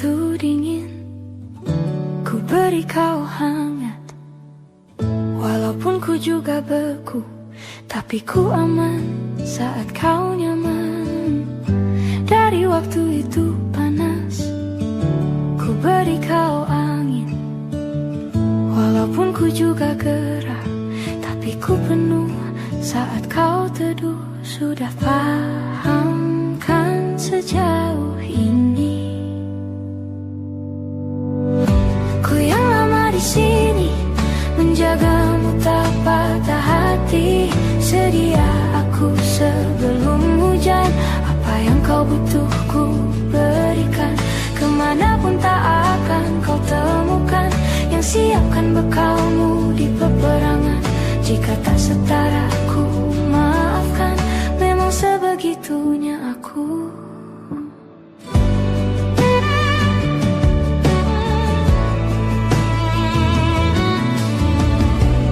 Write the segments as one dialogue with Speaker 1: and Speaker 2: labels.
Speaker 1: begitu dingin, ku beri kau hangat. Walaupun ku juga beku, tapi ku aman saat kau nyaman. Dari waktu itu panas, ku beri kau angin. Walaupun ku juga gerah, tapi ku penuh saat kau teduh. Sudah paham kan sejauh ini? Ku yang lama di sini, menjagamu tak patah hati. Sedia aku sebelum hujan, apa yang kau butuh ku berikan. Kemanapun tak akan kau temukan yang siapkan bekalmu di peperangan. Jika tak setara ku maafkan, memang sebegitunya aku.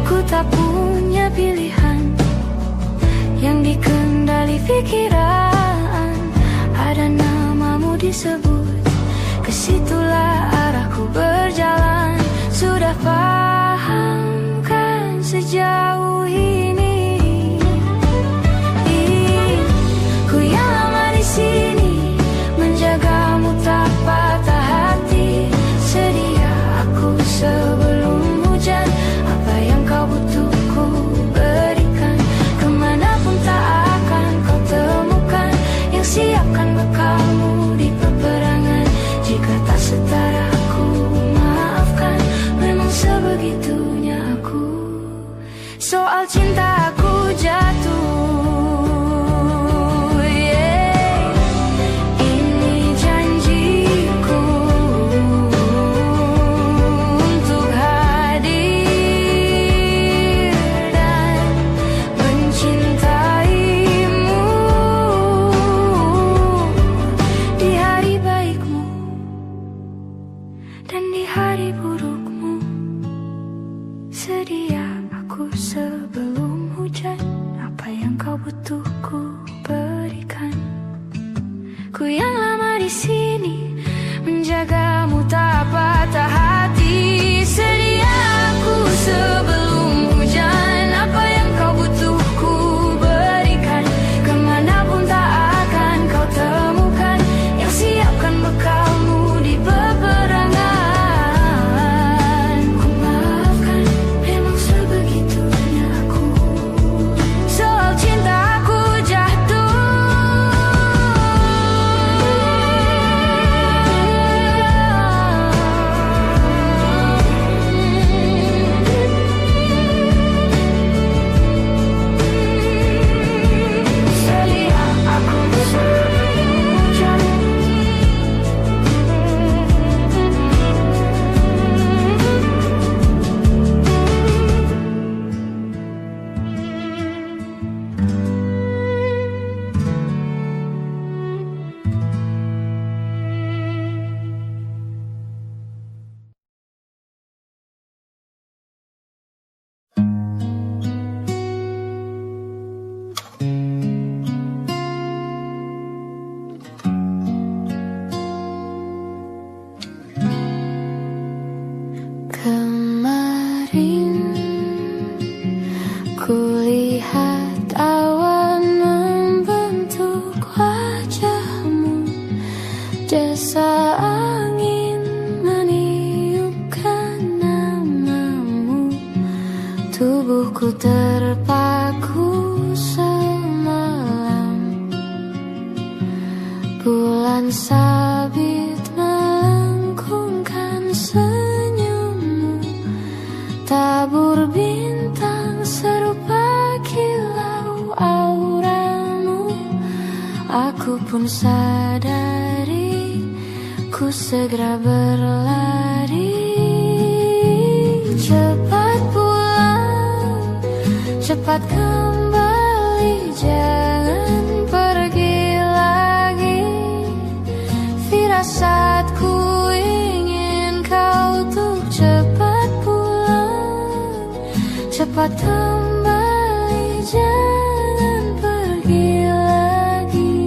Speaker 1: Ku tak punya pilihan yang dikendali pikiran. Ada namamu disebut, kesitulah arahku berjalan. Sudah paham kan sejauh ini? Ku yang lama di sini, menjagamu tak patah hati. Sedia aku sebelum hujan, apa yang kau butuh ku berikan. Kemanapun tak akan kau temukan yang siapkan bekalmu di peperangan. Jika tak setara ku maafkan, memang sebegitunya aku. Soal cinta aku jatuh. Sebelum hujan, apa yang kau butuh ku berikan. Ku yang lama di sini, menjagamu tak patah hati. Sedia aku sebelum hujan, apa yang kau butuh ku berikan. Kemanapun tak akan kau temukan yang siapkan bekalmu di peperangan. Kulihat awan membentuk wajahmu, jasa angin meniupkan namamu. Tubuhku terpaku semalam, bulan sabit melengkungkan senyummu. Tabur bintang serupa kilau auramu. Aku pun sadari, ku segera berlari. Cepat pulang, cepat kembali, jangan pergi lagi. Firasatku ingin kau tuh cepat pulang, cepat kembali, jangan pergi lagi.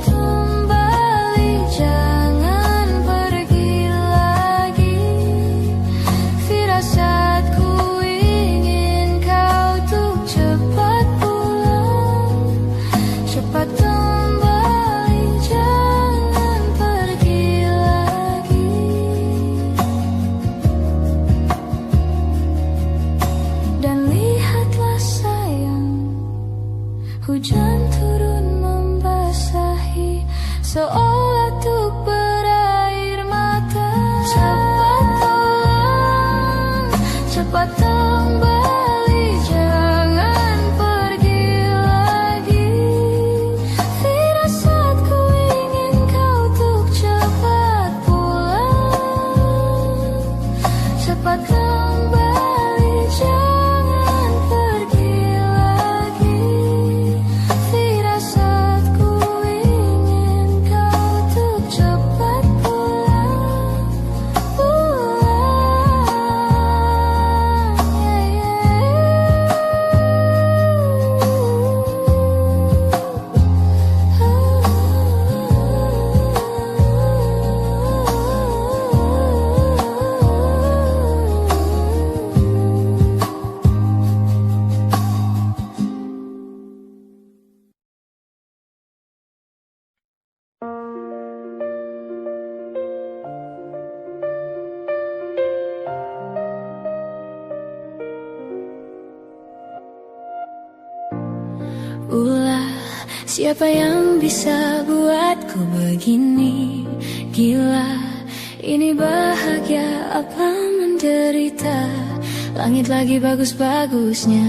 Speaker 1: kembali, jangan pergi lagi. Firasatku ingin kau tuh cepat pulang, cepat kembali, jangan pergi lagi. Dan lihatlah sayang, hujan turun membasahi seolah tuk berair mata. Cepat pulang, cepat kembali, jangan pergi lagi. Firasatku ingin kau tuk cepat pulang, cepat kembali, jangan pergi lagi. Firasatku ingin kau tuh cepat pulang, Ulah, siapa yang bisa buatku begini? Gila, ini bahagia apa menderita? Langit lagi bagus-bagusnya,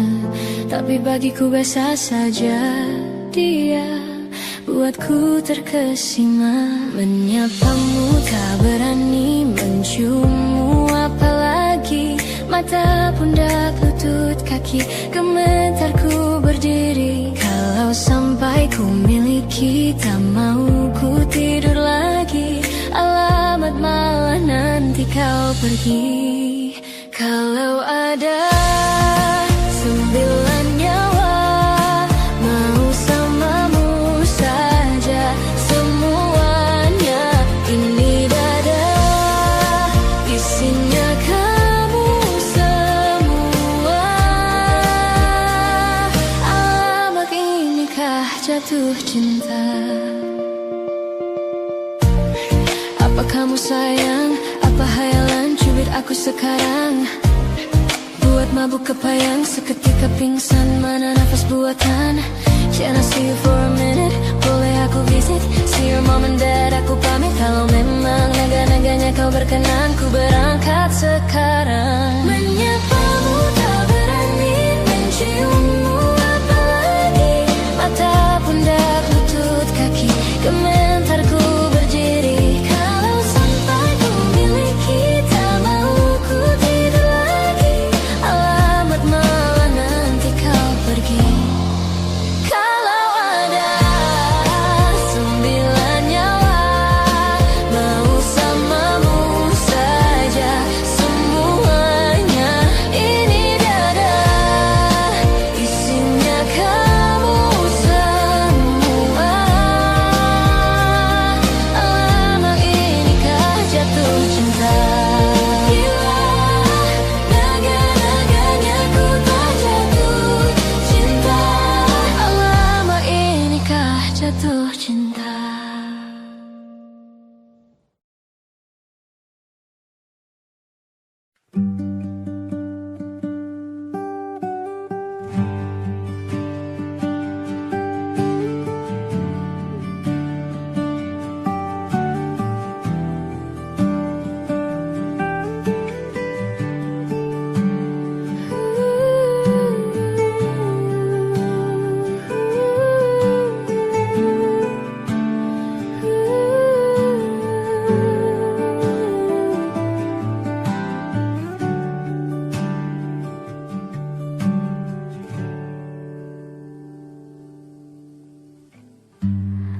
Speaker 1: tapi bagiku biasa saja. Dia buatku terkesima. Menyapamu tak berani, menciummu apalagi. Mata, pundak, lutut, kaki, gemetarku berdiri. Kalau sampai ku miliki, tak mau ku tidur lagi. Alamat malah nanti kau pergi. Kalau ada 9 nyawa, mau samamu saja semuanya. Ini dada, isinya kamu semua. Alamak, inikah jatuh cinta? Apa kamu sayang? Apa hayalan cubit aku sekarang? Buat mabuk kepayang, seketika pingsan, mana nafas buatan. Can I see you for a minute? Boleh aku visit? See your mom and dad, aku pamit. Kalau memang naga-naganya kau berkenan, ku berangkat sekarang. Menyapamu tak berani, menciummu apalagi. Mata, pundak, lutut, kaki, gemetarku berdiri. Kalau sampai ku miliki, tak mau ku tidur lagi. Alamat malah nanti kau pergi. Kalau ada 9 nyawa, mau samamu saja semuanya. Ini dada, isinya kamu semua. Alamak, inikah jatuh cinta? Gila, naga-naganya ku tak jatuh cinta. Alamak, inikah jatuh cinta?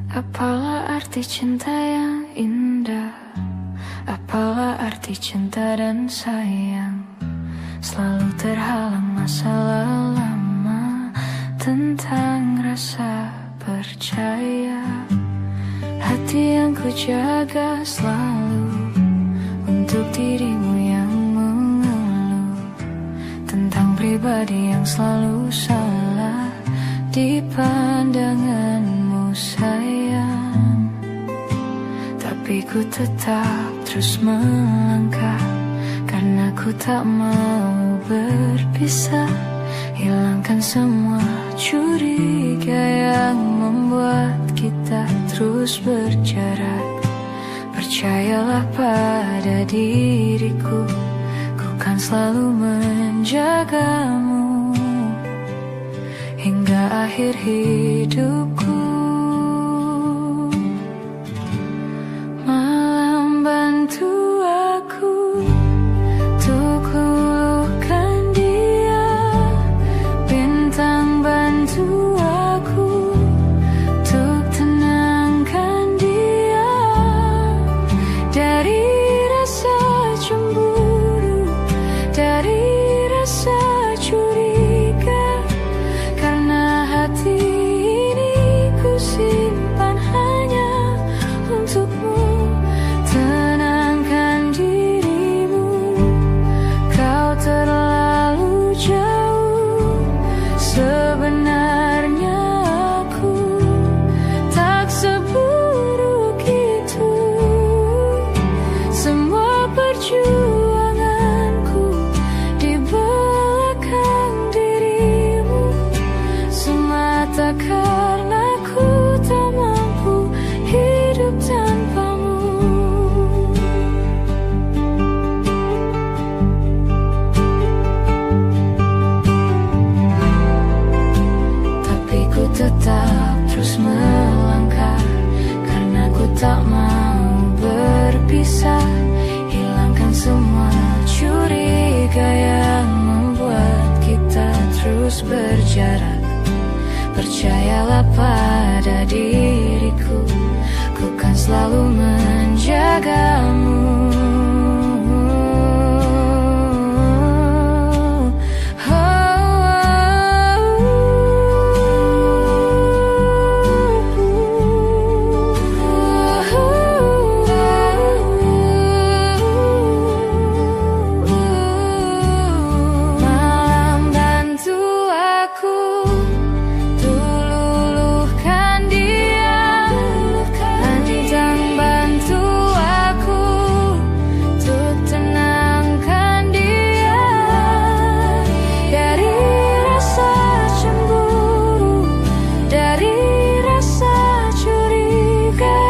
Speaker 1: Apalah arti cinta yang indah? Apalah arti cinta dan sayang? Selalu terhalang masalah lama tentang rasa percaya. hati yang ku jaga selalu untuk dirimu yang mengeluh tentang pribadi yang selalu salah di pandanganmu sayang. Tapi ku tetap terus melangkah karena ku tak mau berpisah. Hilangkan semua curiga yang membuat kita terus berjarak. Percayalah pada diriku, ku kan selalu menjagamu hingga akhir hidupku. Malam bantu aku untuk luluhkan dia, bintang bantu aku untuk tenangkan dia dari rasa cemburu, dari rasa curiga. Karena hati ini ku simpan hanya untukmu. Tenangkan dirimu, kau terlalu jauh. Sebenarnya aku tak seburuk itu. Semua perjuanganku di belakang dirimu semata karena ku tak mampu hidup tanpamu. Tapi ku tetap terus melangkah karena ku tak mau berpisah. Hilangkan semua curiga yang membuat kita terus berjarak. Percayalah pada diriku, ku kan selalu menjagamu. Malam bantu aku luluhkan dia, bintang bantu aku untuk tenangkan dia dari rasa cemburu, dari rasa curiga.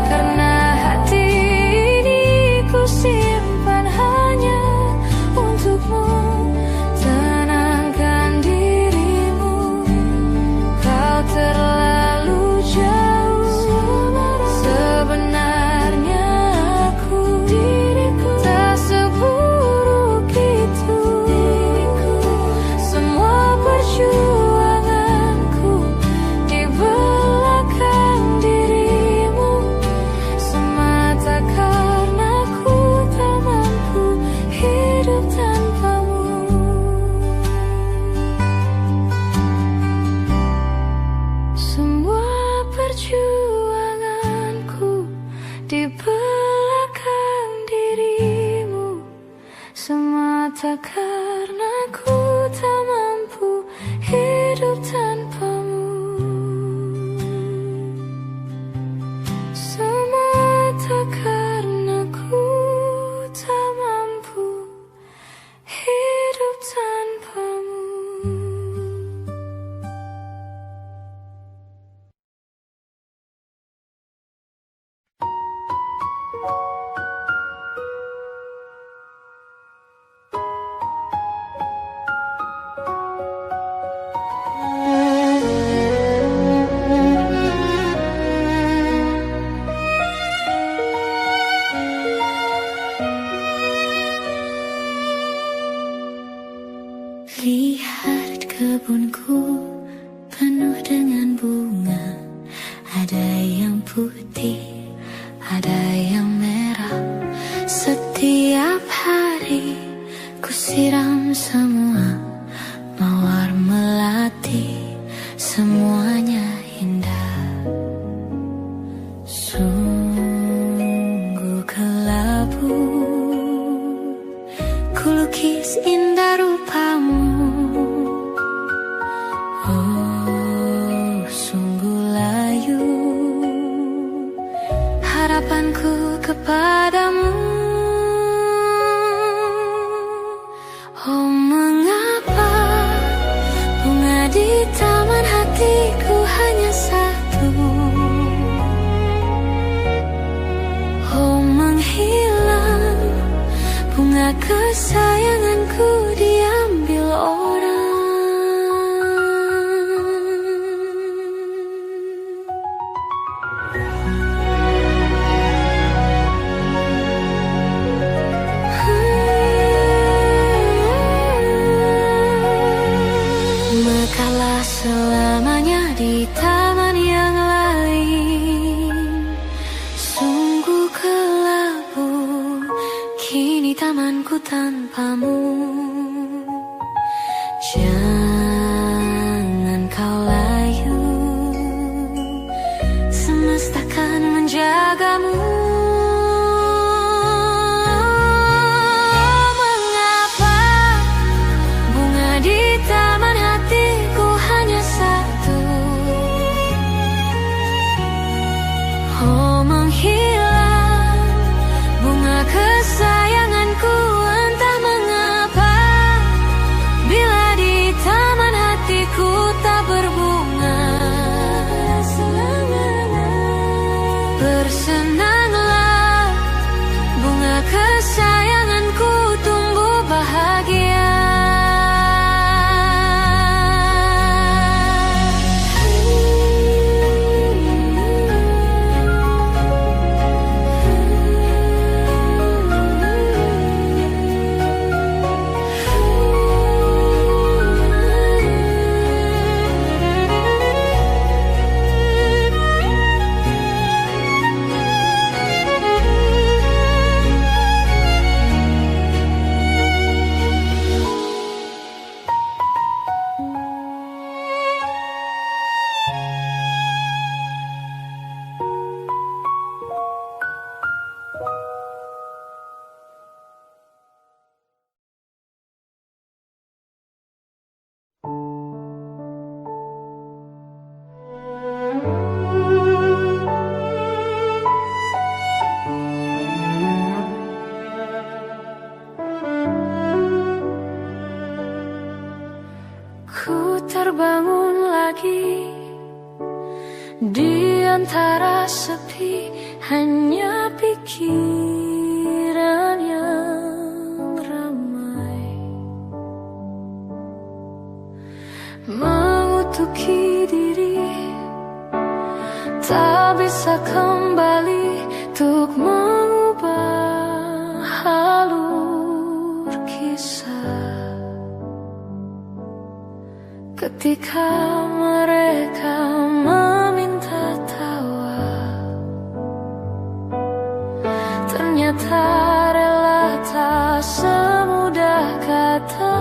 Speaker 1: Karena hati ini ku simpan hanya untukmu. Tenangkan dirimu, kau terlalu jauh. Sebenarnya aku tak seburuk itu. Semua perjuanganku di belakang dirimu semata karena ku tak mampu hidup tanpamu. Semua perjuanganku di belakang dirimu semata karena ku tak mampu hidup tanpamu. Semata karena ku tak mampu hidup tanpamu. Lihat kebunku penuh dengan bunga. Ada yang putih, ada yang merah. Setiap hari ku siram semua, mawar melati, semuanya indah. Sungguh kelabu kulukis indah rupamu. Oh, sungguh layu harapanku kepadamu. Oh, mengapa bunga di taman hatiku hanya satu? Oh, menghilang bunga kesayanganku diambil orang. Mekalah selamanya di taman yang lain. Sungguh kelabu kini tamanku tanpamu. Jangan kau layu, semesta kan menjagamu. Mengapa bunga di taman hatiku hanya satu? Oh, menghilang bunga kesayanganku, entah mengapa. Bila di taman hatiku tak berbunga, bersenanglah bunga kesayanganku tumbuh bahagia. Ku terbangun lagi di antara sepi, hanya pikiran yang ramai mengutuki diri, tak bisa kembali untuk mengubah alur kisah. Ketika mereka meminta tawa, ternyata rela tak semudah kata.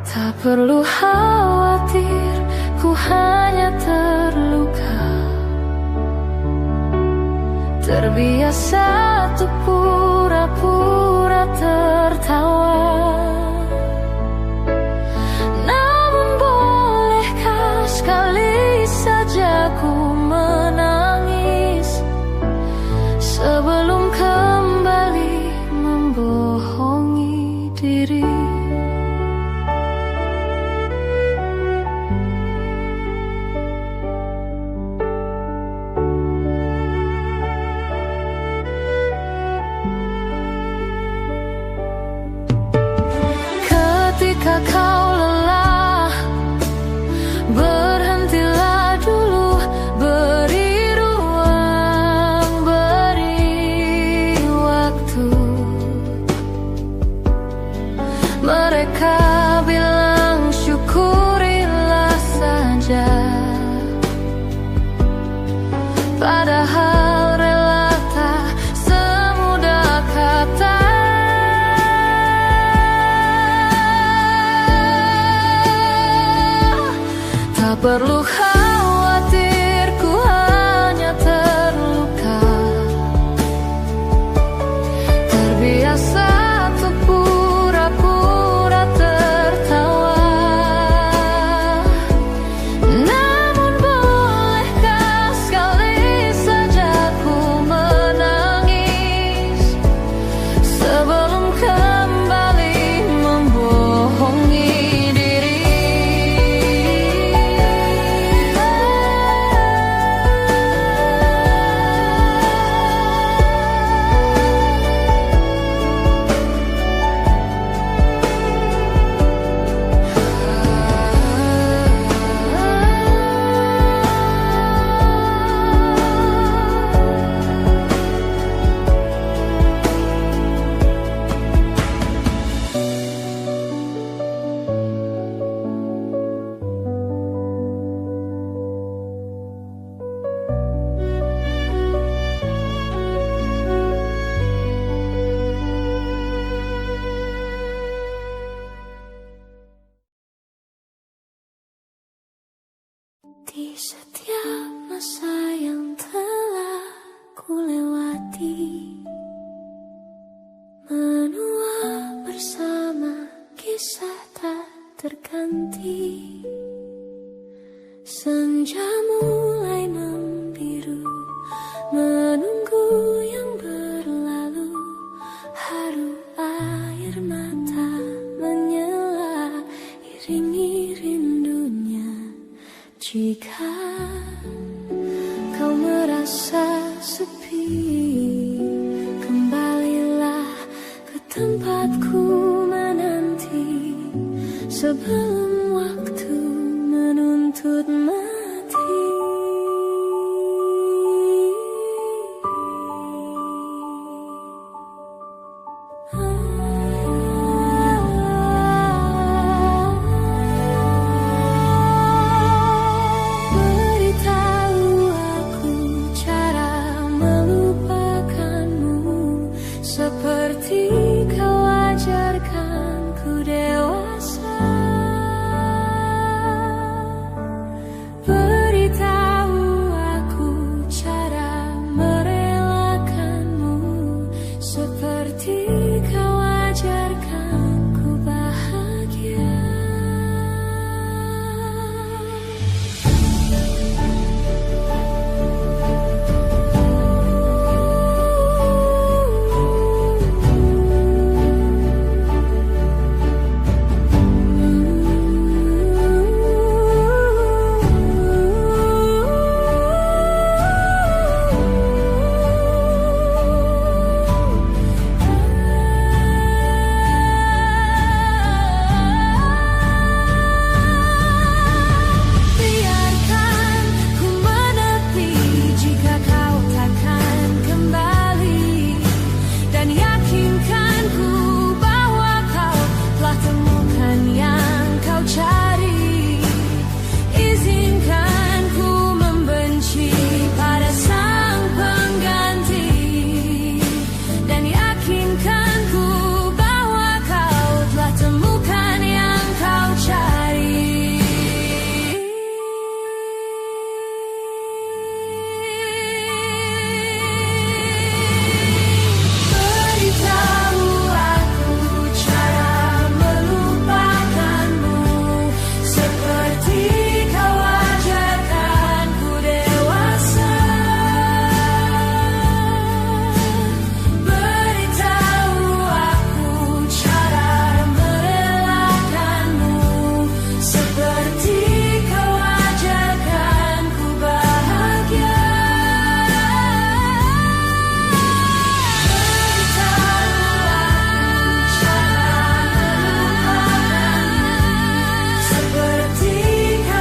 Speaker 1: Tak perlu khawatir, ku hanya terluka, terbiasa untuk pura-pura tertawa. Namun bolehkah sekali saja ku menangis sebelum kembali membohongi diri. perlu khawatir, ku hanya terluka. Terbiasa untuk pura-pura tertawa. Namun bolehkah sekali saja ku menangis sebelum kembali membohongi diri. Di setiap masa yang telah ku lewati, menua bersama kisah tak terganti. Senja mulai membiru, menunggu yang berlalu. Haru air mata menyela, iringi rindunya. Jika kau merasa sepi, kembalilah ke tempatku menanti sebelum waktu menuntut mati. Beritahu aku cara melupakanmu seperti kau ajarkan ku dewasa. Beritahu aku cara merelakanmu seperti kau ajarkan ku bahagia. Biarkan ku menepi jika kau takkan kembali, dan yakinkan ku bahwa kau telah temukan yang kau cari. Izinkan ku membenci pada sang pengganti, dan yakinkan ku bahwa kau telah temukan yang kau cari. Beritahu aku cara melupakanmu seperti kau ajarkan ku dewasa. Beritahu aku cara merelakanmu seperti kau ajarkan ku bahagia. Beritahu aku cara melupakanmu seperti kau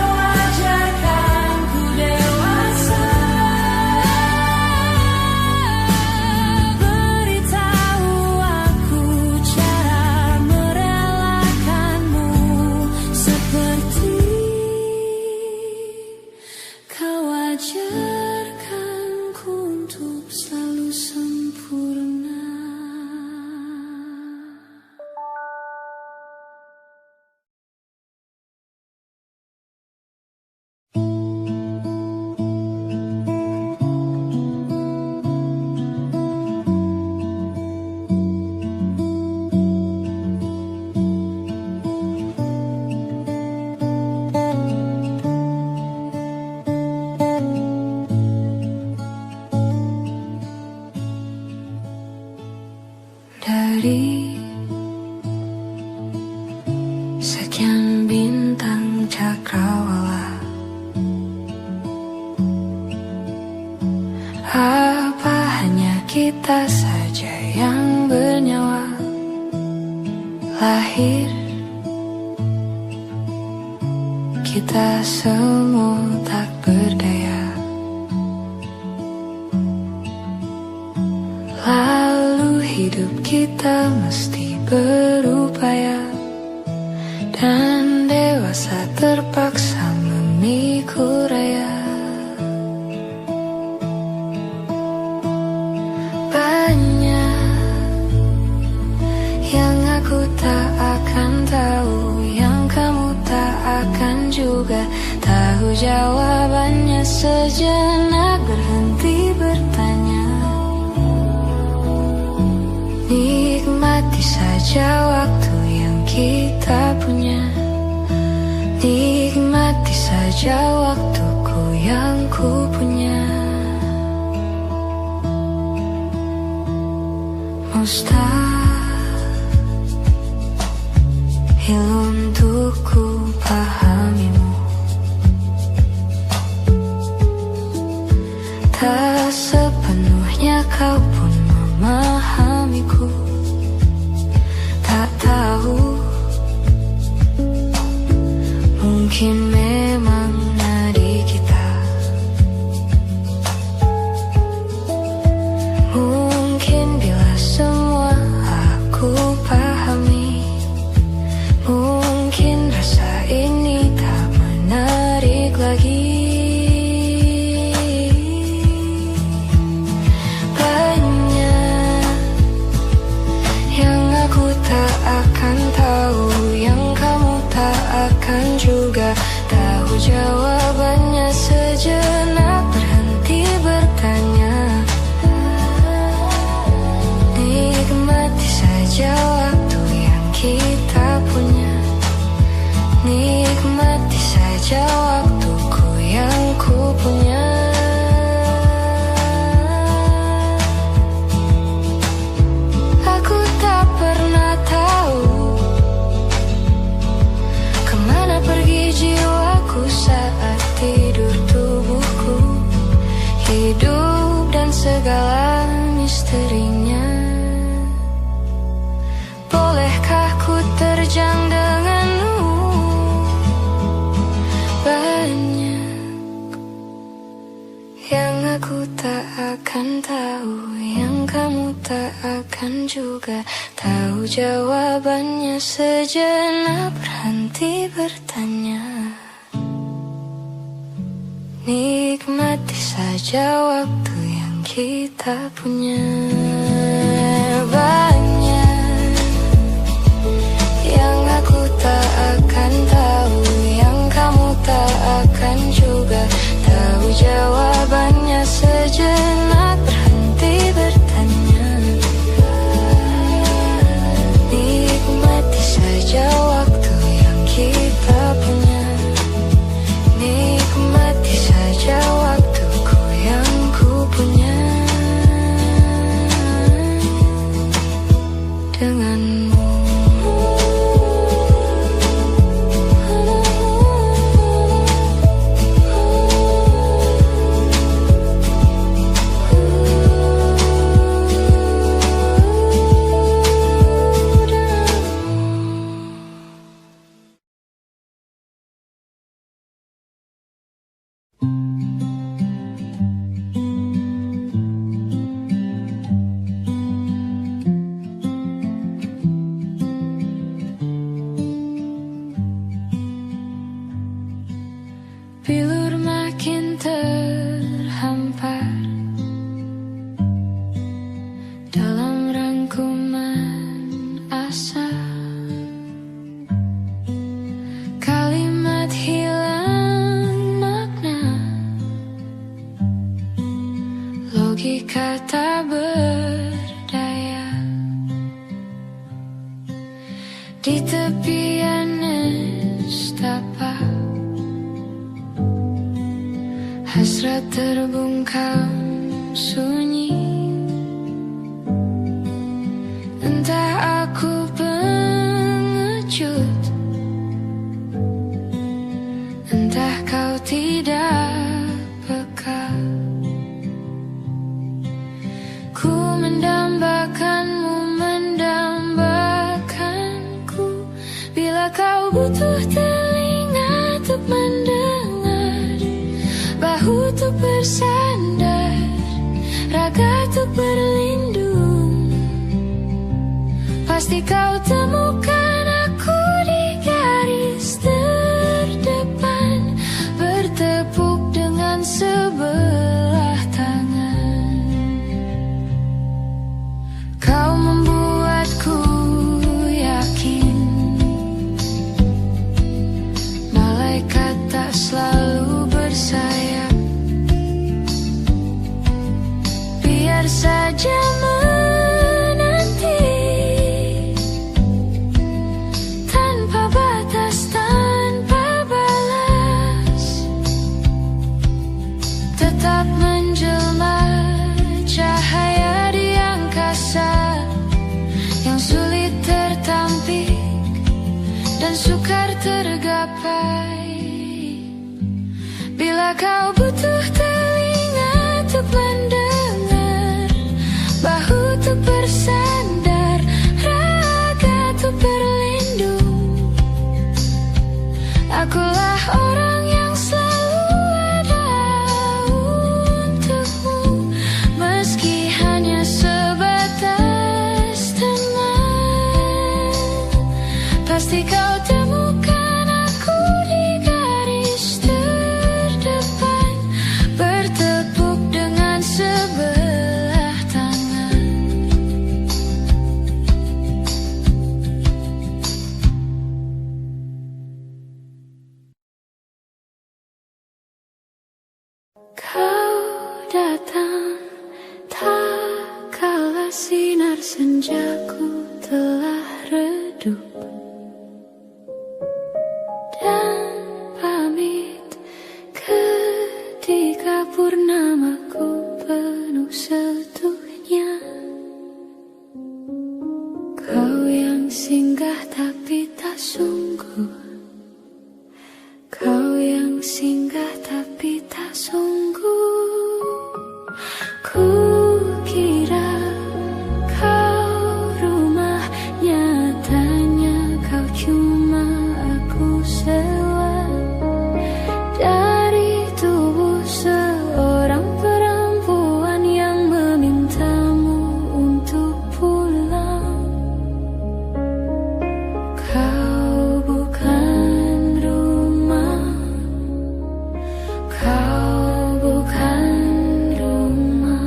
Speaker 1: kita saja yang bernyawa. Lahir kita semua tak berdaya. Lalu hidup kita mesti berupaya, dan dewasa terpaksa memikul raya. Tak akan tahu, yang kamu tak akan juga tahu jawabannya. Sejenak berhenti bertanya, nikmati saja waktu yang kita punya. Nikmati saja waktuku yang ku punya. Untuk ku pahamimu, tak sepenuhnya kau pun memahamiku. Tak tahu, mungkin memang nadi kita, mungkin bila semua aku pahami, mungkin rasa ini tak menarik lagi. Banyak yang aku tak akan tahu, yang kamu tak akan juga tahu jawabannya. Sejenak berhenti bertanya, nikmati saja waktu yang kita punya. Nikmati saja waktuku yang ku punya. Aku tak pernah tahu kemana pergi jiwaku saat tidur tubuhku. Hidup dan segala misterinya, bolehkah ku terjang denganmu? Yang aku tak akan tahu, yang kamu tak akan juga tahu jawabannya. Sejenak berhenti bertanya, nikmati saja waktu yang kita punya. Banyak yang aku tak akan tahu, yang kamu tak akan juga tahu jawabannya. Sejenak berhenti bertanya, nikmati saja waktu yang kita punya. Nikmati saja waktuku yang ku punya. Denganmu. Bilur makin terhampar dalam rangkuman asa. Kalimat hilang makna, logika tak berdaya. Di tepian nestapa, hasrat terbungkam sunyi. Entah aku pengecut, entah kau tidak peka. Ku butuh telinga untuk mendengar, bahu untuk bersandar, raga untuk berlindung. Pasti kau temukan aku di garis terdepan, bertepuk dengan sebelah tangan. Kau membuatku yakin malaikat tak selalu bersayap. Biar saja menanti tanpa batas, tanpa balas, tetap menjelma cahaya di angkasa yang sulit tertampik dan sukar tergapai. Bila kau butuh telinga untuk mendengar, bahu untuk bersandar, raga untuk berlindung, akulah orang yang selalu ada untukmu, meski hanya sebatas teman. Pasti kau temukan aku di garis terdepan, bertepuk dengan sebelah tangan. Kau datang tak kala sinar senjaku telah redup, dan pamit ketika purnamaku penuh setuhnya. Kau yang singgah tapi tak sungguh, kau yang singgah tapi tak sungguh. Ku kira kau rumah, nyatanya kau cuma aku sewa dari tubuh seorang perempuan yang memintamu untuk pulang. Kau bukan rumah, kau bukan rumah, kau bukan rumah,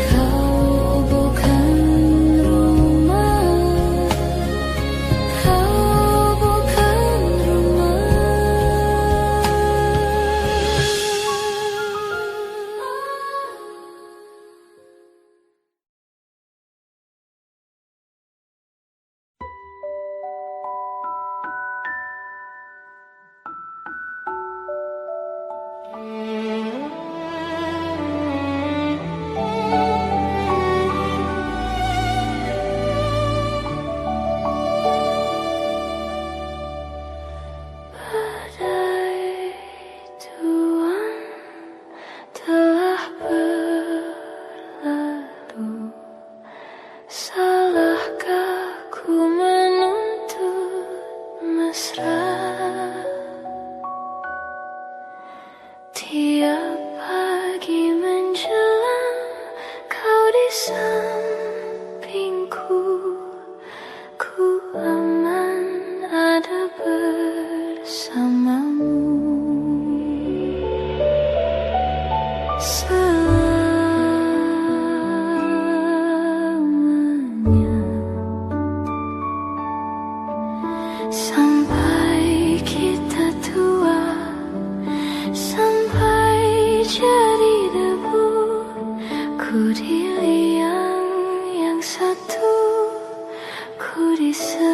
Speaker 1: kau bukan rumah. mesra. Tiap pagi menjelang kau di sampingku, ku aman ada bersamamu. Selamanya sampai kita tua, sampai jadi debu, ku di liang yang satu, ku di sebelahmu.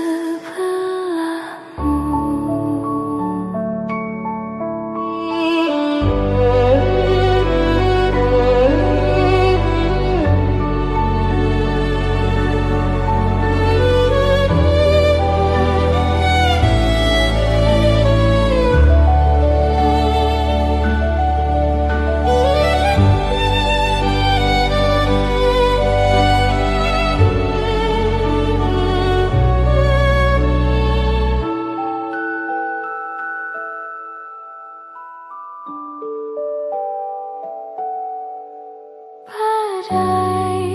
Speaker 1: Badai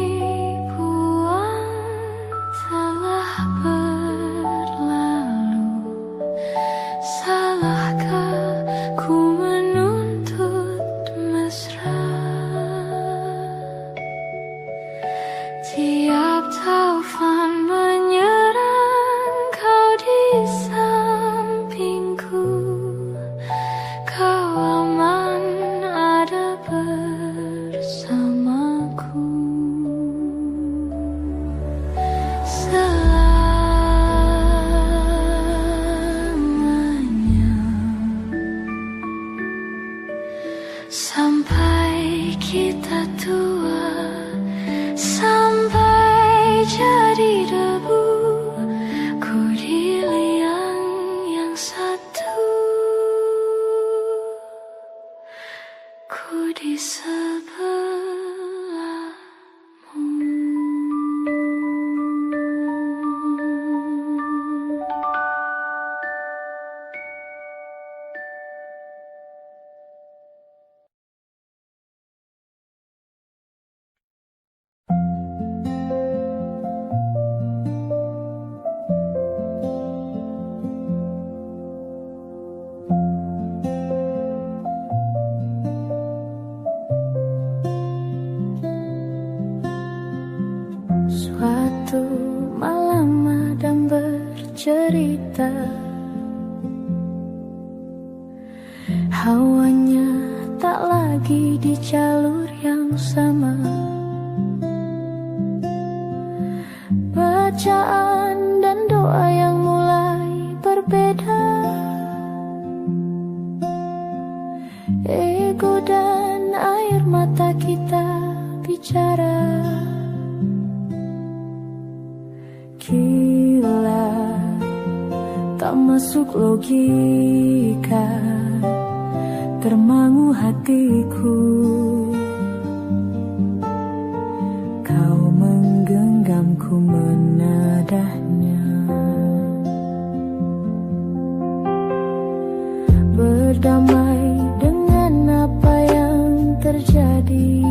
Speaker 1: buang telah berlalu, salahkah ku menuntut mesra? Tiap taufan menyerang, kau di sampingku, kau aman ada bersamaku. Selamanya sampai kita tua, sampai jadi debu, ku di liang yang satu, ku di sebelahmu. Suatu malam Adam bercerita, hawanya tak lagi di jalur yang sama. Bacaan dan doa yang mulai berbeda, ego dan air mata kita bicara. Gila, tak masuk logika, termangu hatiku. Kau menggenggamku menadahnya, berdamai dengan apa yang terjadi.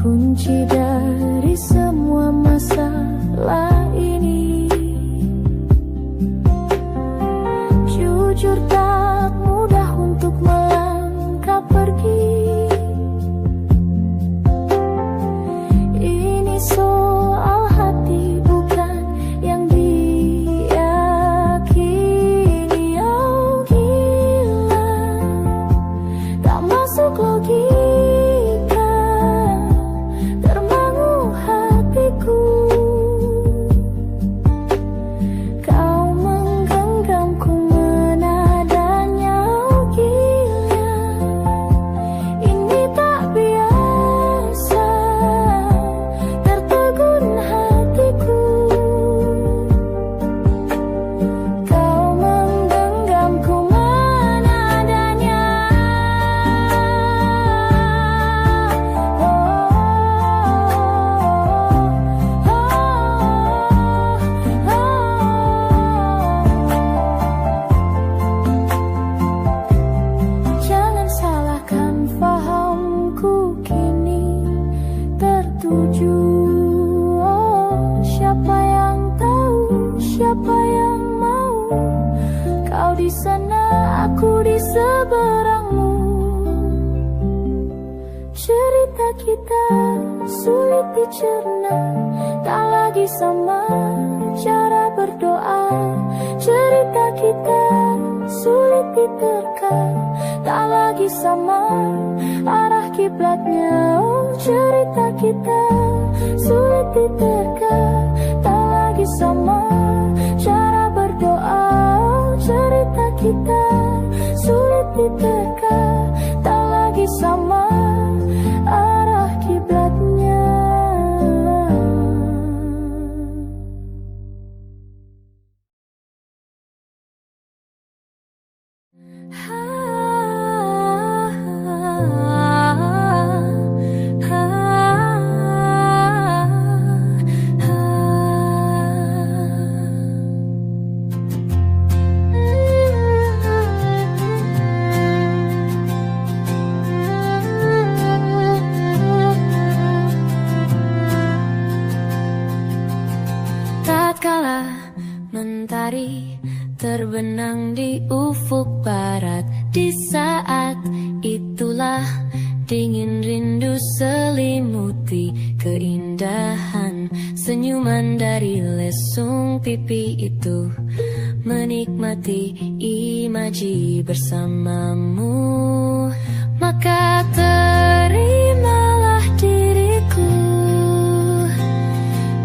Speaker 1: Kunci dari semua masalah ini, jujur tak mudah untuk melangkah pergi. Ini soal hati bukan yang diyakini. Oh gila, tak masuk logika, termangu hatiku. di sana, aku di seberangmu. Cerita kita sulit dicerna, tak lagi sama cara berdoa. Cerita kita sulit diterka, tak lagi sama arah kiblatnya. Oh, cerita kita sulit diterka, tak lagi sama cara berdoa. Oh, cerita kita sulit diterka, tak lagi sama arah kiblatnya. Tatkala mentari terbenang di ufuk barat, di saat itulah dingin rindu selimuti keindahan senyuman dari lesung pipi itu, menikmati imaji bersamamu. Maka terimalah diriku,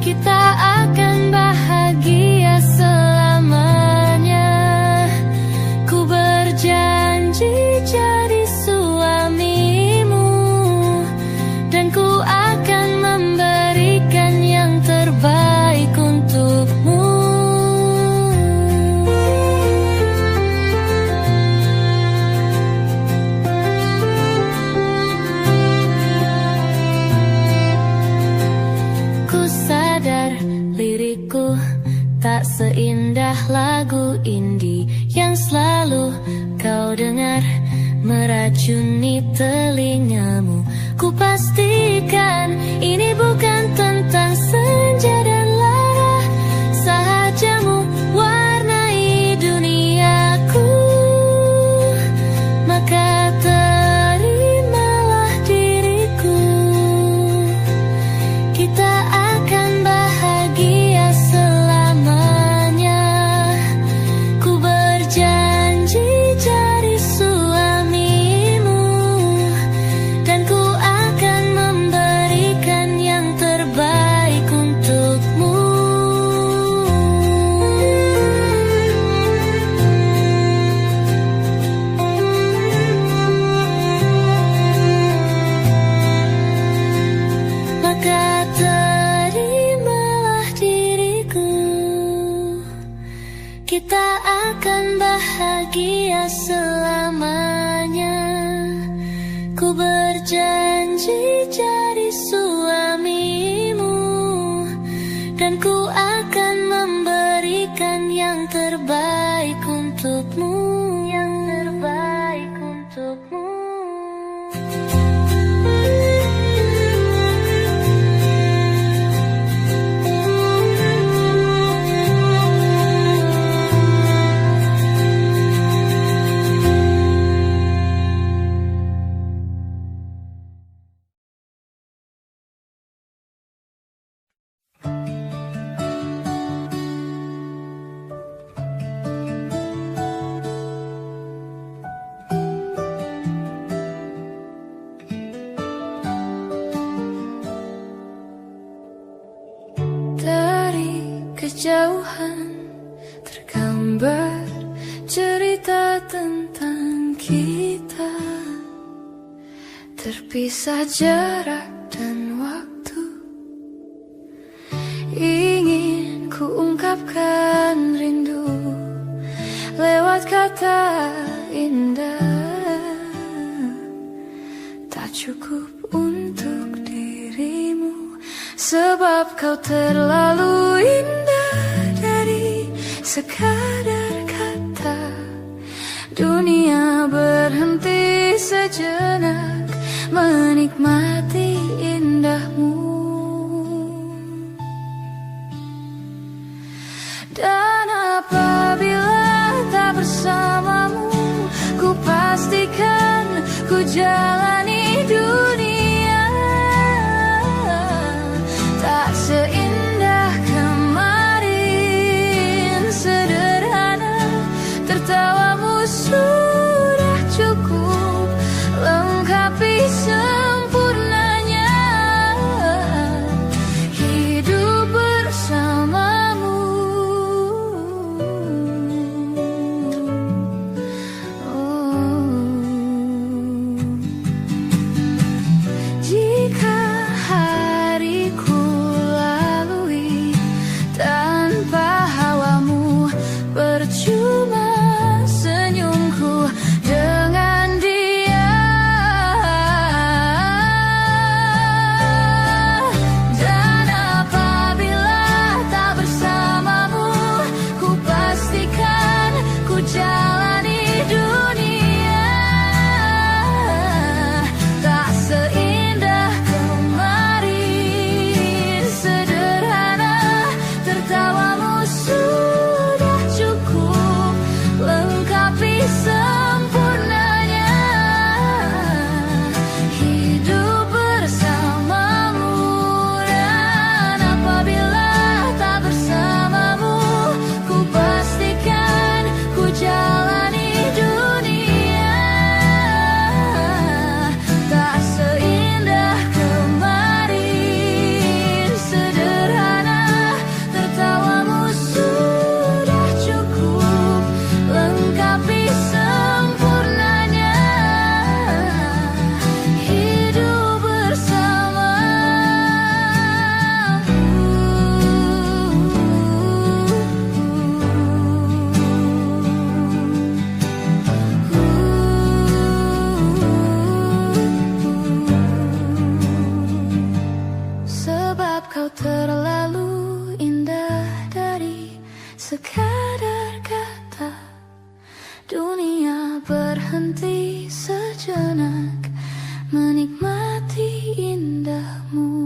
Speaker 1: kita akan bahagia selamanya. Ku berjanji jadi suamimu, dan ku akan memberikan yang terbaik untukmu. Ku sadar lirikku tak seindah lagu indie yang selalu kau dengar meracuni telingamu. Ku pastikan ini bukan tentang senja dan lara, sahajamu warnai duniaku. Maka terimalah diriku, kita akan bahagia selamanya. Ku berjanji jadi suamimu, dan ku akan memberikan yang terbaik untukmu. Maka terimalah diriku, kita akan bahagia selamanya. Ku berjanji jadi suamimu, dan ku akan memberikan yang terbaik untukmu. Yang terbaik untukmu. Kejauhan tergambar cerita tentang kita, terpisah jarak dan waktu. Ingin ku ungkapkan rindu lewat kata indah, tak cukup untuk dirimu, sebab kau terlalu indah. Sekadar kata, dunia berhenti sejenak menikmati indahmu. Dan apabila tak bersama jalani dunia tak seindah kemarin. Sederhana, tertawamu sudah cukup lengkapi sempurnanya hidup bersamamu. Jika hariku lalui tanpa hawamu, percuma senyumku dengan dia. Dan apabila tak bersamamu, ku pastikan ku jalani dunia tak seindah kemarin. Sederhana, tertawamu sudah cukup lengkapi sempurnanya hidup bersamamu. Dan apabila tak bersamamu, ku pastikan ku jalani dunia tak seindah kemarin. Sederhana, tertawamu sudah cukup lengkapi sempurnanya hidup bersamamu. Sebab kau terlalu indah dari sekadar kata. Dunia berhenti sejenak menikmati indahmu.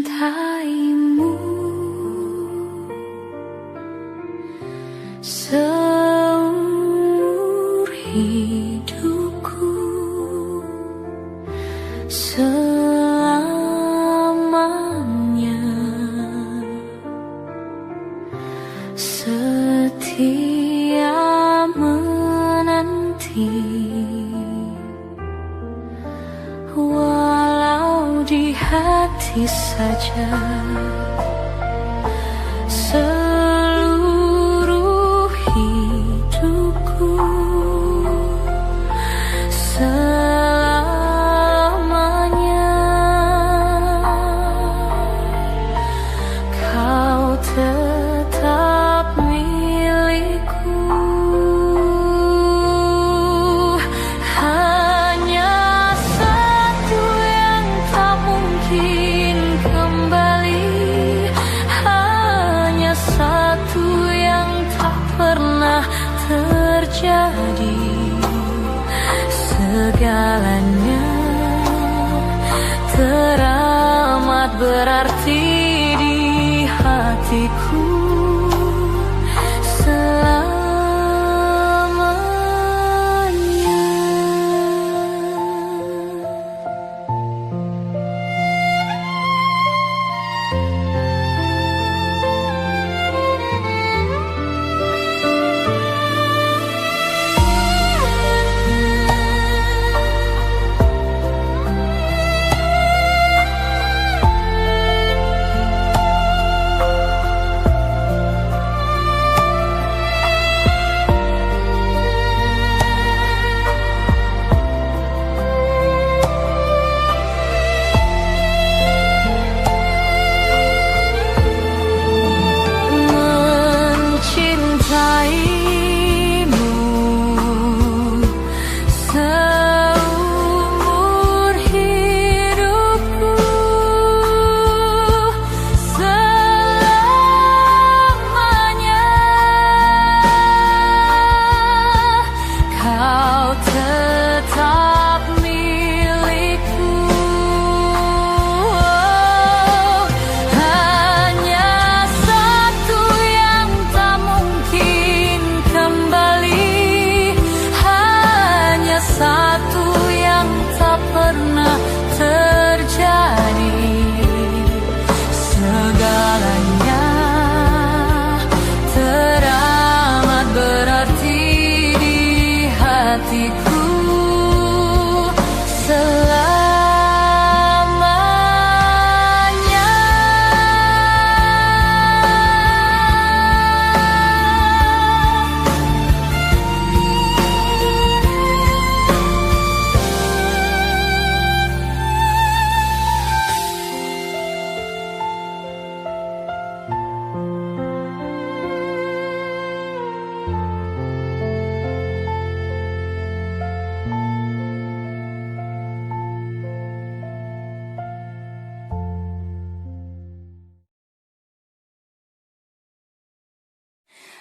Speaker 1: Mencintaimu seumur hidupku, selamanya setia menanti. Walau di hati saja seluruh hidupku, selamanya kau tetap milikku. Hanya satu yang tak mungkin kembali, hanya satu yang tak pernah terjadi. Segalanya teramat berarti di hatiku selamanya.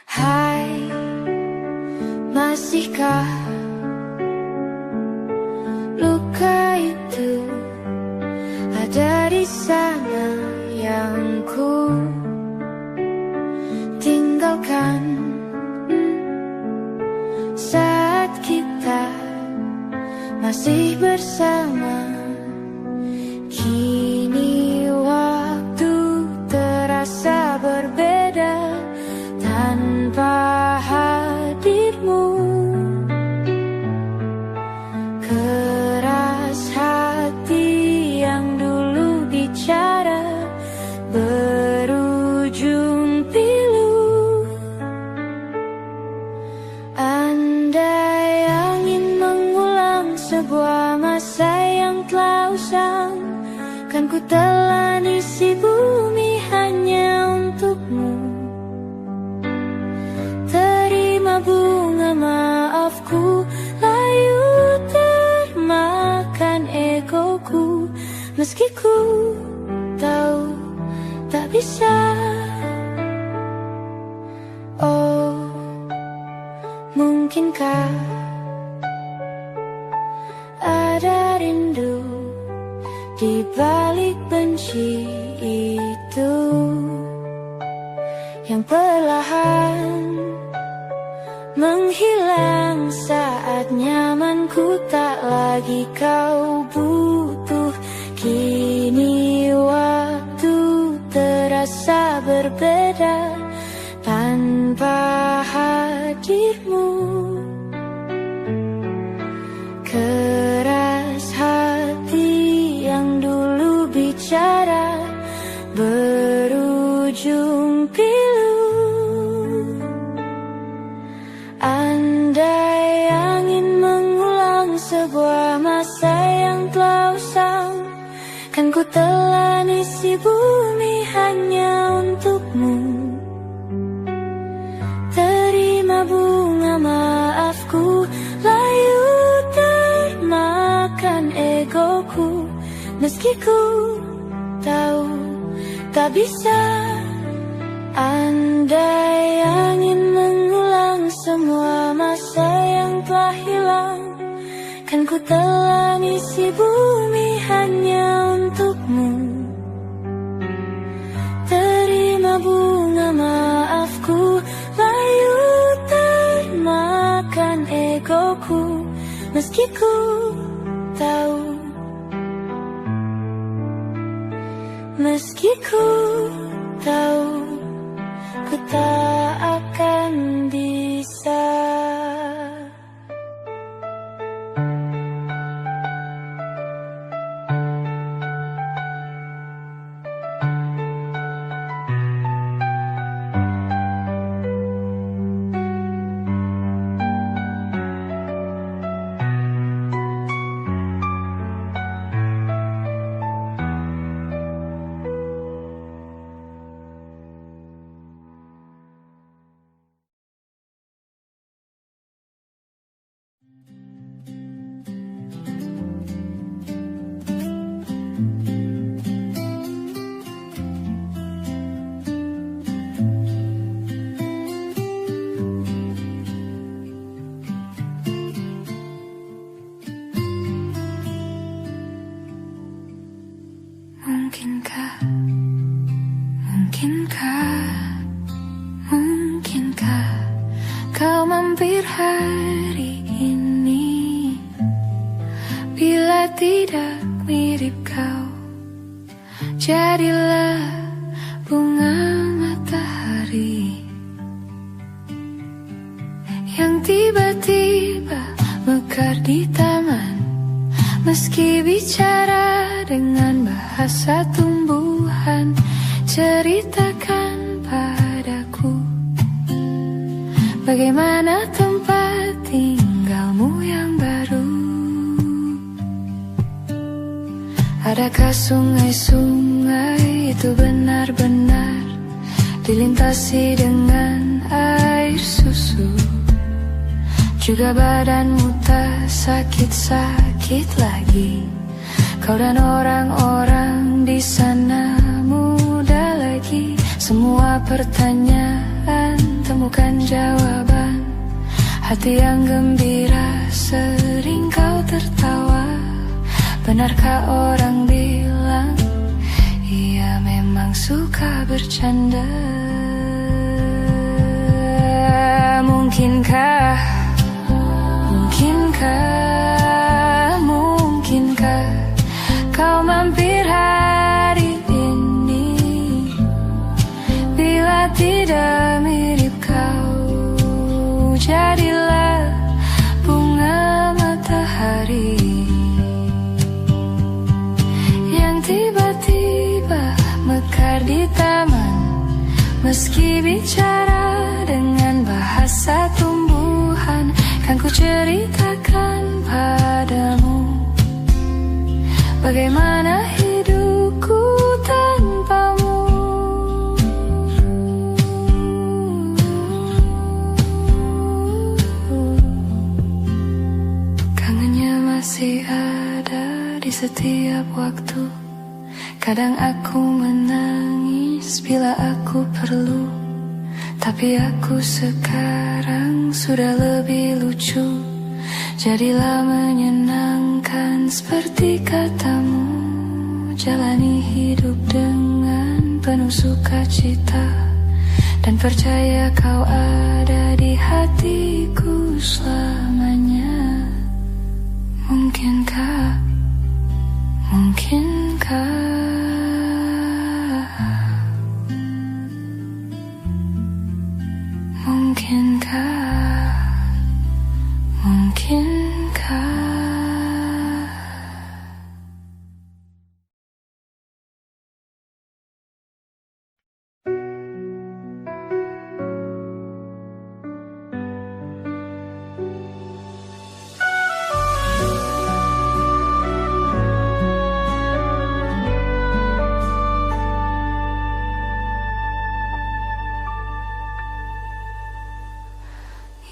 Speaker 1: Hai, masihkah luka itu ada di sana yang ku tinggalkan saat kita masih bersama. Kini waktu terasa berbeda tanpa hadirmu. Keras hati yang dulu bicara berujung pilu. Andai angin mengulang sebuah masa yang telah usang, kan ku telan isi bumi hanya untukmu. Terima bunga maafku, layu termakan egoku, meski ku tahu tak bisa. Oh, mungkinkah ada rindu di balik benci itu yang perlahan menghilang saat nyamanku tak lagi kau butuh. Kini waktu terasa berbeda tanpa hadirmu. Keras hati yang dulu bicara berujung pilu. Andai angin mengulang sebuah masa yang telah usang, kan ku telan isi bumi hanya untukmu. Terima bunga maafku, layu termakan egoku, meski ku tahu tak bisa. Andai angin mengulang semua masa yang telah hilang, kan ku telan isi bumi hanya untukmu. Terima bunga maafku, layu termakan egoku, meski ku tahu, meski ku tahu, ku tak akan bisa. Mungkinkah, mungkinkah kau mampir hari ini? Bila tidak mirip kau, jadilah bunga matahari yang tiba-tiba mekar di taman. Meski bicara dengan bahasa tumbuhan, ceritakan padaku bagaimana tempat tinggalmu yang baru. Adakah sungai-sungai itu benar-benar dilintasi dengan air susu? Juga badanmu tak sakit-sakit lagi. Kau dan orang-orang di sana muda lagi. Semua pertanyaan menemukan jawaban. Hati yang gembira sering kau tertawa. Benarkah orang bilang ia memang suka bercanda? Mungkinkah, mungkinkah kau mampir hari ini? Bila tidak mirip kau, jadilah bunga matahari yang tiba-tiba mekar di taman. Meski bicara dengan bahasa tumbuhan, kan ku ceritakan padamu bagaimana hidupku tanpamu. Kangennya masih ada di setiap waktu. Kadang aku menangis bila aku perlu, tapi aku sekarang sudah lebih lucu. Jadilah menyenangkan seperti katamu. Jalani hidup dengan penuh sukacita, dan percaya kau ada di hatiku selamanya. Mungkinkah, mungkinkah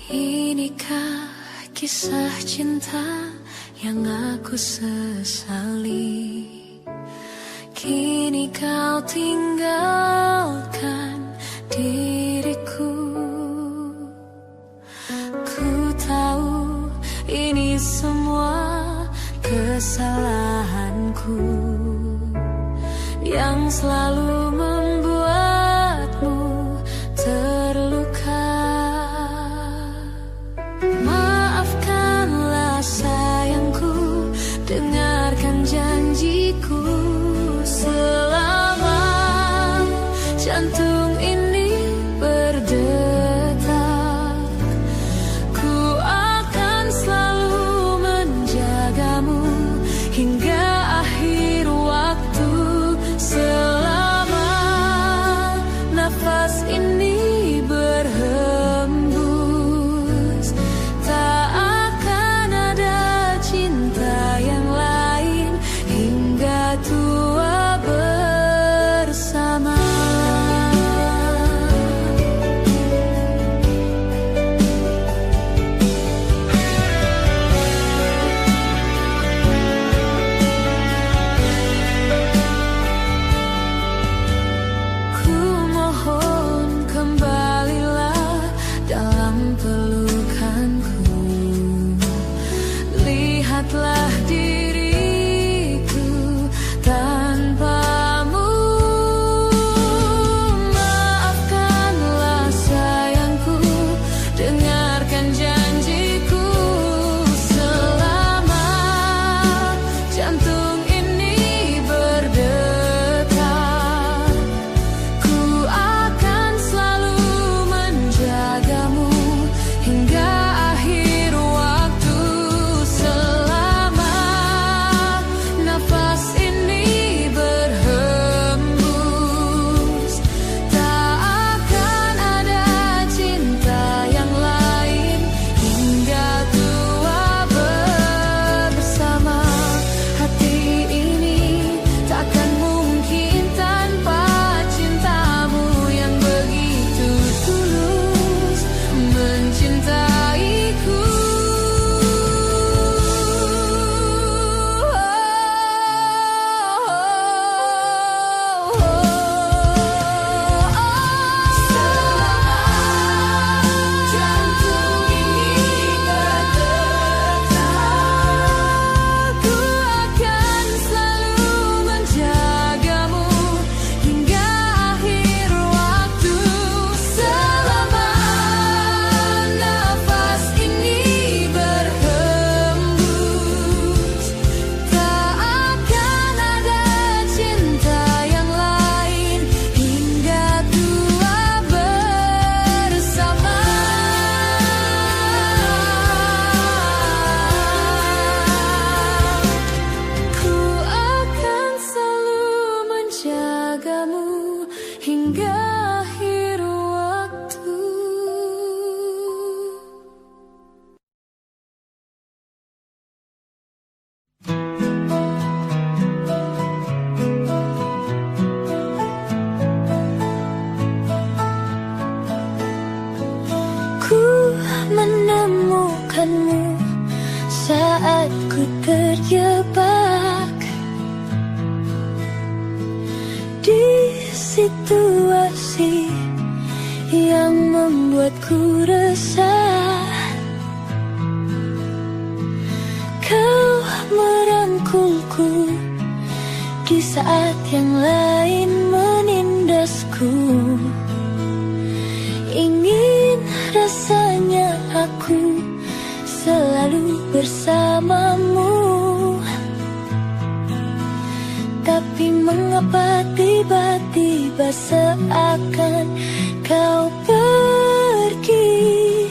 Speaker 1: inikah kisah cinta yang aku sesali? Kini kau tinggalkan diriku. Ku tahu ini semua kesalahanku yang selalu membuatmu terluka. Maafkanlah sayangku, dengarkan janjiku. Selama jantung ini berdetak, ku akan selalu menjagamu hingga akhir waktu. Selama nafas ini berhembus, tak akan ada cinta yang lain hingga tua bersama. sentuhanmu saat ku terjebak di situasi yang membuatku resah. Kau merangkulku di saat yang lain menindasku. Ingin rasanya aku selalu bersamamu, tapi mengapa tiba-tiba seakan kau pergi,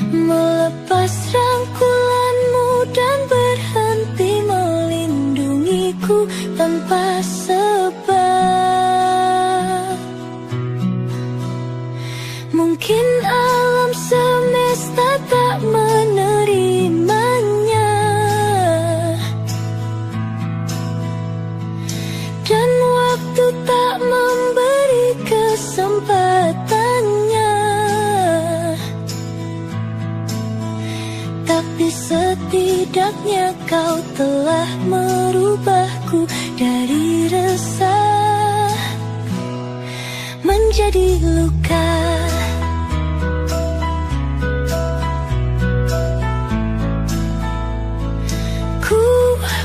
Speaker 1: melepas rangkulanmu dan berhenti melindungiku tanpa sebab. Mungkin alam semesta tak menerimanya, dan waktu tak memberi kesempatannya. Tapi setidaknya kau telah merubahku dari resah menjadi luka.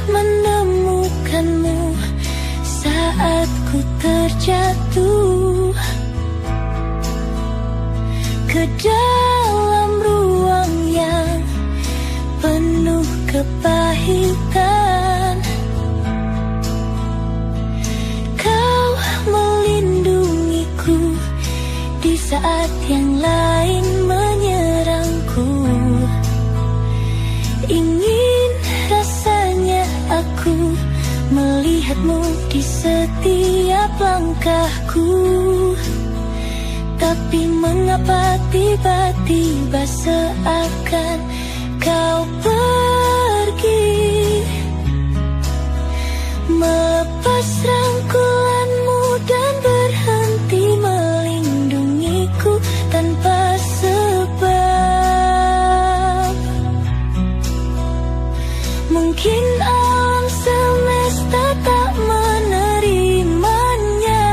Speaker 1: Menemukanmu saat ku terjatuh ke dalam ruang yang penuh kepahitan. Kau melindungiku di saat yang lain menyerangku. Ingin rasanya aku melihatmu di setiap langkahku, tapi mengapa tiba-tiba seakan kau pergi, melepas rangkulanmu dan berhenti melindungiku tanpa sebab. Mungkin alam semesta tak menerimanya,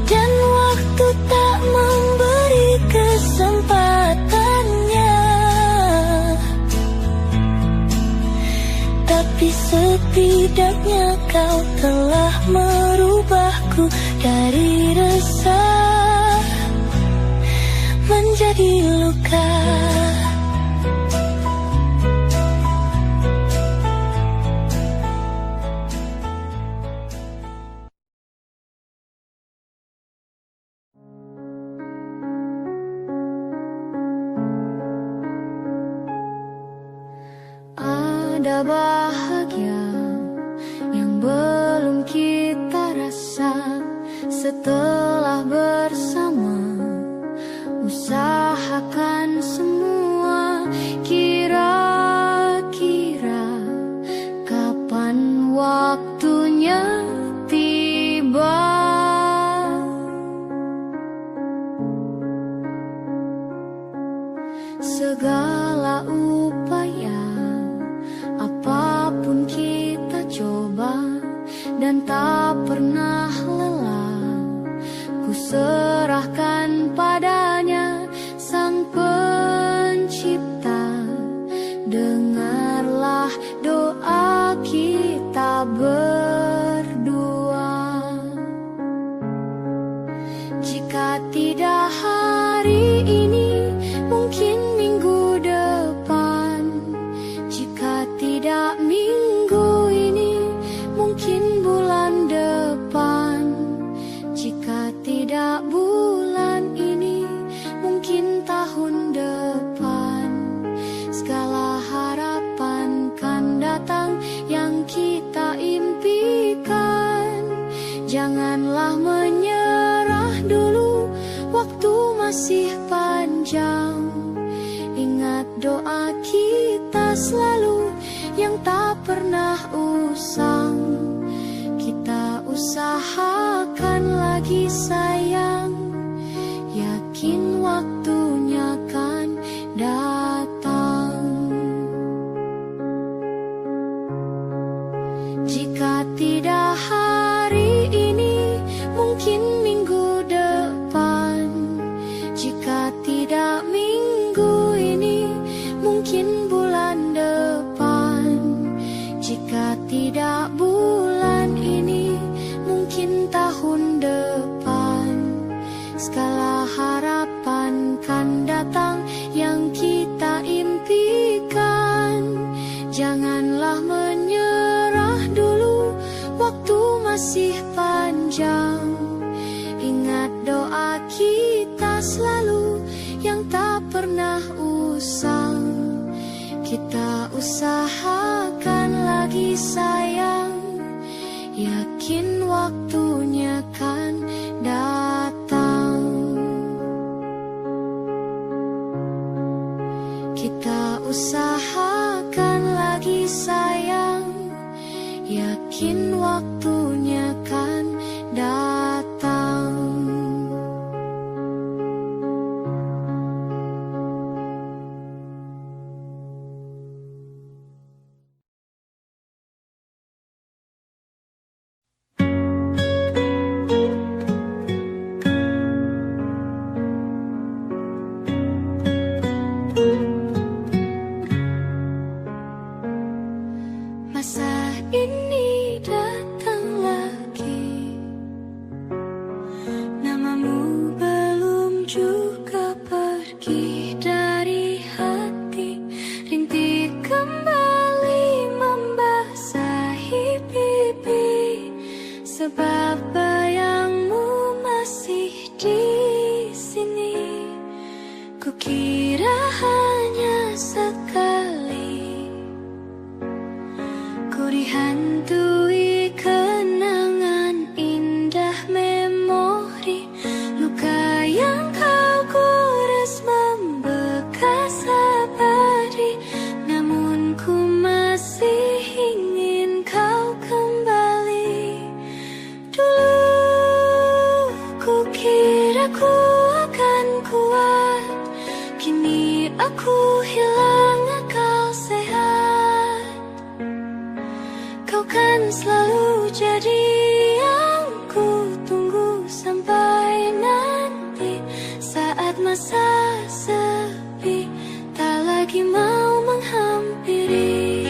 Speaker 1: dan waktu tak memberi kesempatannya. Tapi setidaknya kau telah merubahku dari resah menjadi luka. Ada bahagia yang belum kita rasa setelah bersama. Usahakan semua, kira-kira kapan waktunya tiba. Segala upaya apapun kita coba dan tak pernah lelah, ku serahkan padanya Sang Pencipta. Dengarlah doa kita berdua. Jika tidak hari ini, mungkin minggu depan. Jika tidak minggu ini, mungkin bulan depan. Jika tidak bulan ini, mungkin tahun depan. Segala harapan kan datang yang kita impikan. Janganlah menyerah dulu, waktu masih panjang. Ingat doa kita selalu yang tak pernah usang. Kita usahakan lagi sayang, tidak hari ini, mungkin minggu depan. Jika tidak minggu ini, mungkin bulan depan. Jika tidak bulan ini, mungkin tahun depan. Segala harapan kan datang yang kita impikan. Janganlah menyerah dulu, waktu masih panjang. Ingat doa kita selalu yang tak pernah usang. Kita usahakan lagi sayang, yakin waktunya kan datang. Kita usahakan lagi sayang, yakin waktunya kan datang. Masa ini datang lagi, namamu belum juga pergi dari hati. Rintik kembali membasahi pipi, sebab bayangmu masih di sini. Kukira hanya sekali ku dihantui kenangan indah memori. Luka yang kau gores membekas abadi, namun ku masih ingin kau kembali. Dulu ku kira ku akan kuat, kini aku hilang akal sehat. Kau kan selalu jadi yang ku tunggu sampai nanti. Saat masa sepi tak lagi mau menghampiri.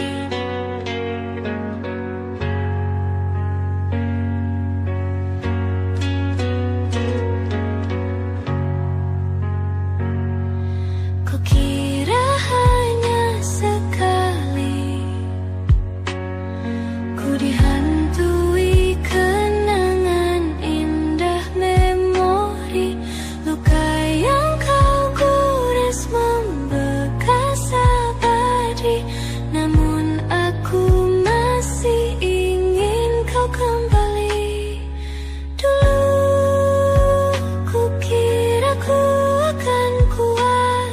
Speaker 1: Kukira hanya sekali ku dihantui kenangan indah memori. Luka yang kau gores membekas abadi, namun aku masih ingin kau kembali. Dulu ku kira ku akan kuat,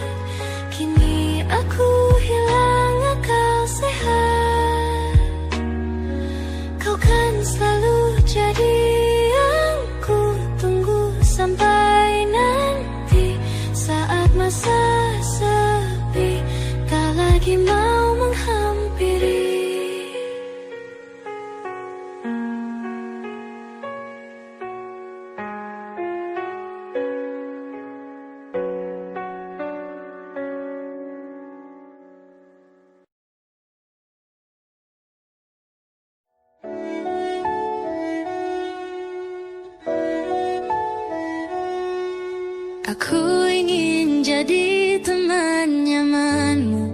Speaker 1: kini aku hilang akal sehat. Kau kan selalu jadi yang ku tunggu sampai nanti. Saat masa sepi tak lagi mau menghampiri. Aku ingin jadi teman nyamanmu,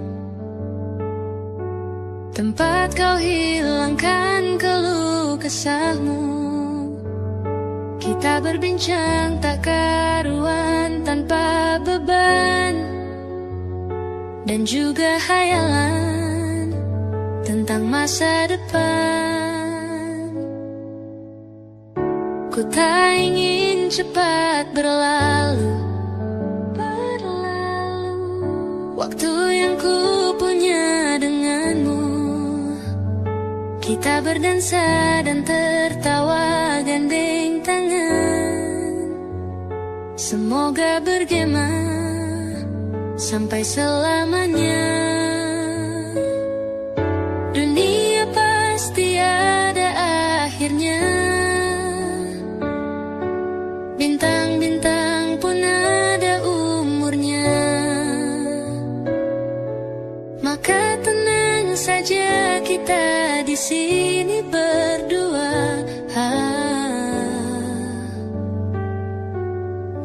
Speaker 1: tempat kau hilangkan keluh kesahmu. Kita berbincang tak karuan tanpa beban, dan juga hayalan tentang masa depan. Ku tak ingin cepat berlalu waktu yang ku punya denganmu. Kita berdansa dan tertawa gandeng tangan. Semoga bergema sampai selamanya. Dunia pasti ada akhirnya. Bintang-bintang pun ada umurnya. Maka tenang saja kita di sini berdua.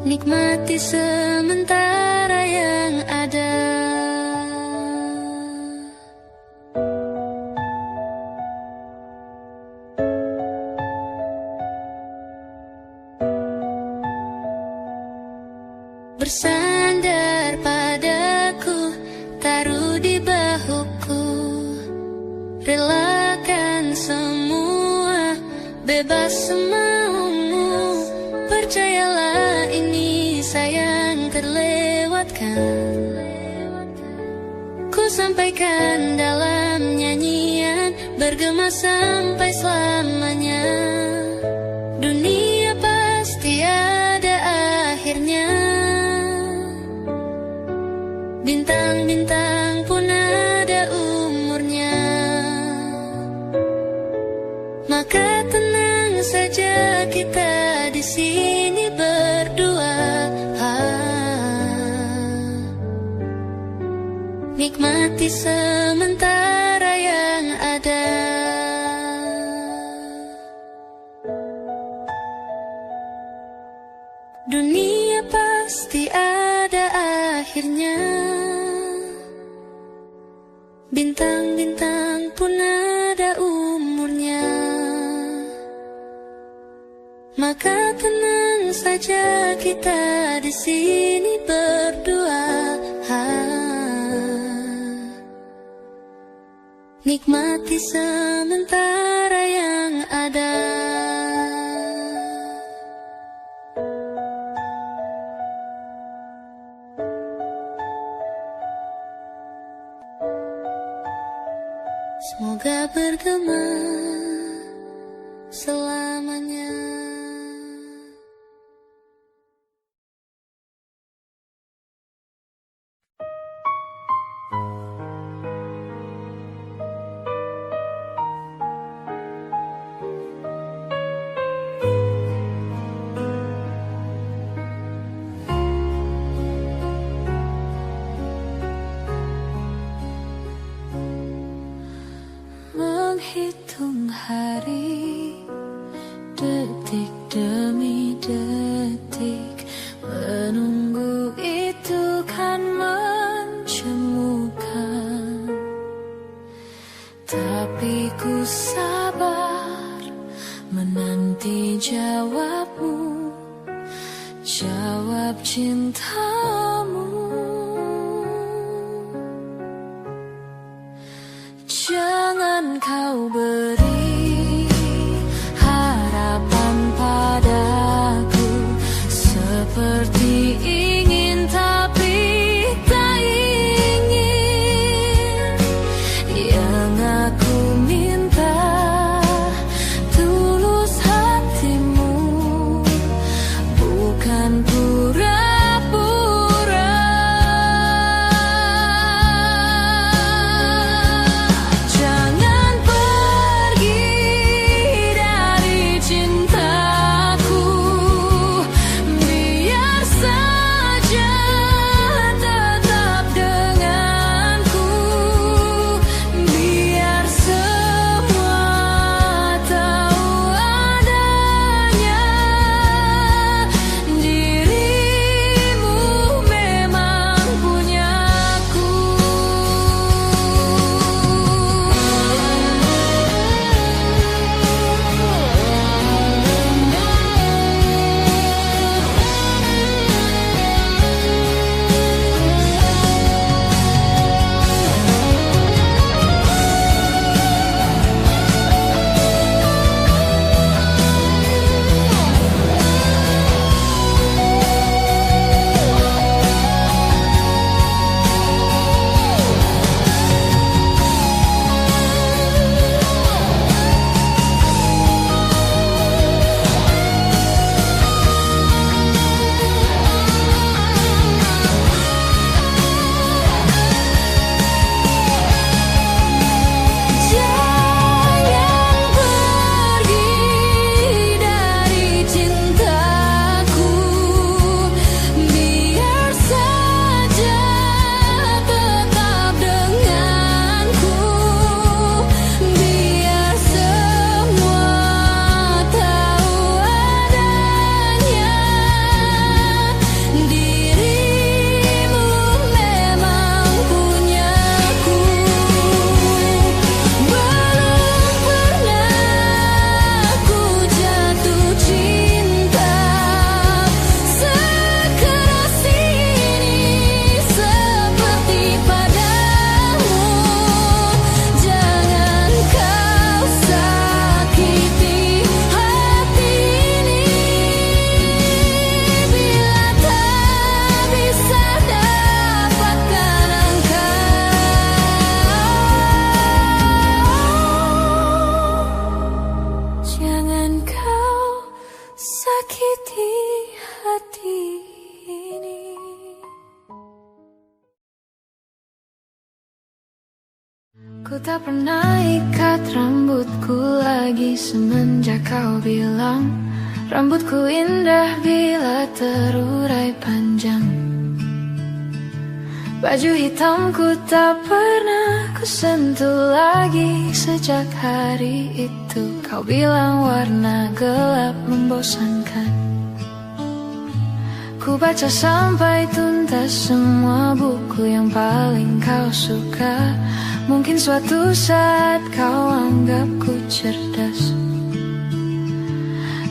Speaker 1: Nikmati sementara yang ada. Bersandar padaku, taruh di bahuku, relakan semua, bebas semaumu. Percayalah ini sayang terlewatkan. Ku sampaikan dalam nyanyian, bergema sampai selamanya. Dunia pasti ada akhirnya. Bintang-bintang pun ada umurnya. Maka tenang saja kita di sini berdua. Nikmati sementara yang ada. Dunia pasti ada akhirnya. Bintang-bintang pun ada umurnya. Maka tenang saja kita di sini berdua. Nikmati sementara yang ada. Semoga bergema selamanya. Menghitung hari, detik demi detik, menunggu itu kan mencemukan. Tapi ku sabar menanti jawabmu, jawab cintamu. Jangan kau beri harapan padaku, seperti ingin tapi tak ingin. Yang aku minta tulus hatimu, bukan pura-pura. Jangan kau sakiti hati ini. Ku tak pernah ikat rambutku lagi semenjak kau bilang rambutku indah bila terurai panjang. Baju hitamku tak pernah ku sentuh lagi sejak hari itu. Kau bilang warna gelap membosankan. Ku baca sampai tuntas semua buku yang paling kau suka. Mungkin suatu saat kau anggapku cerdas.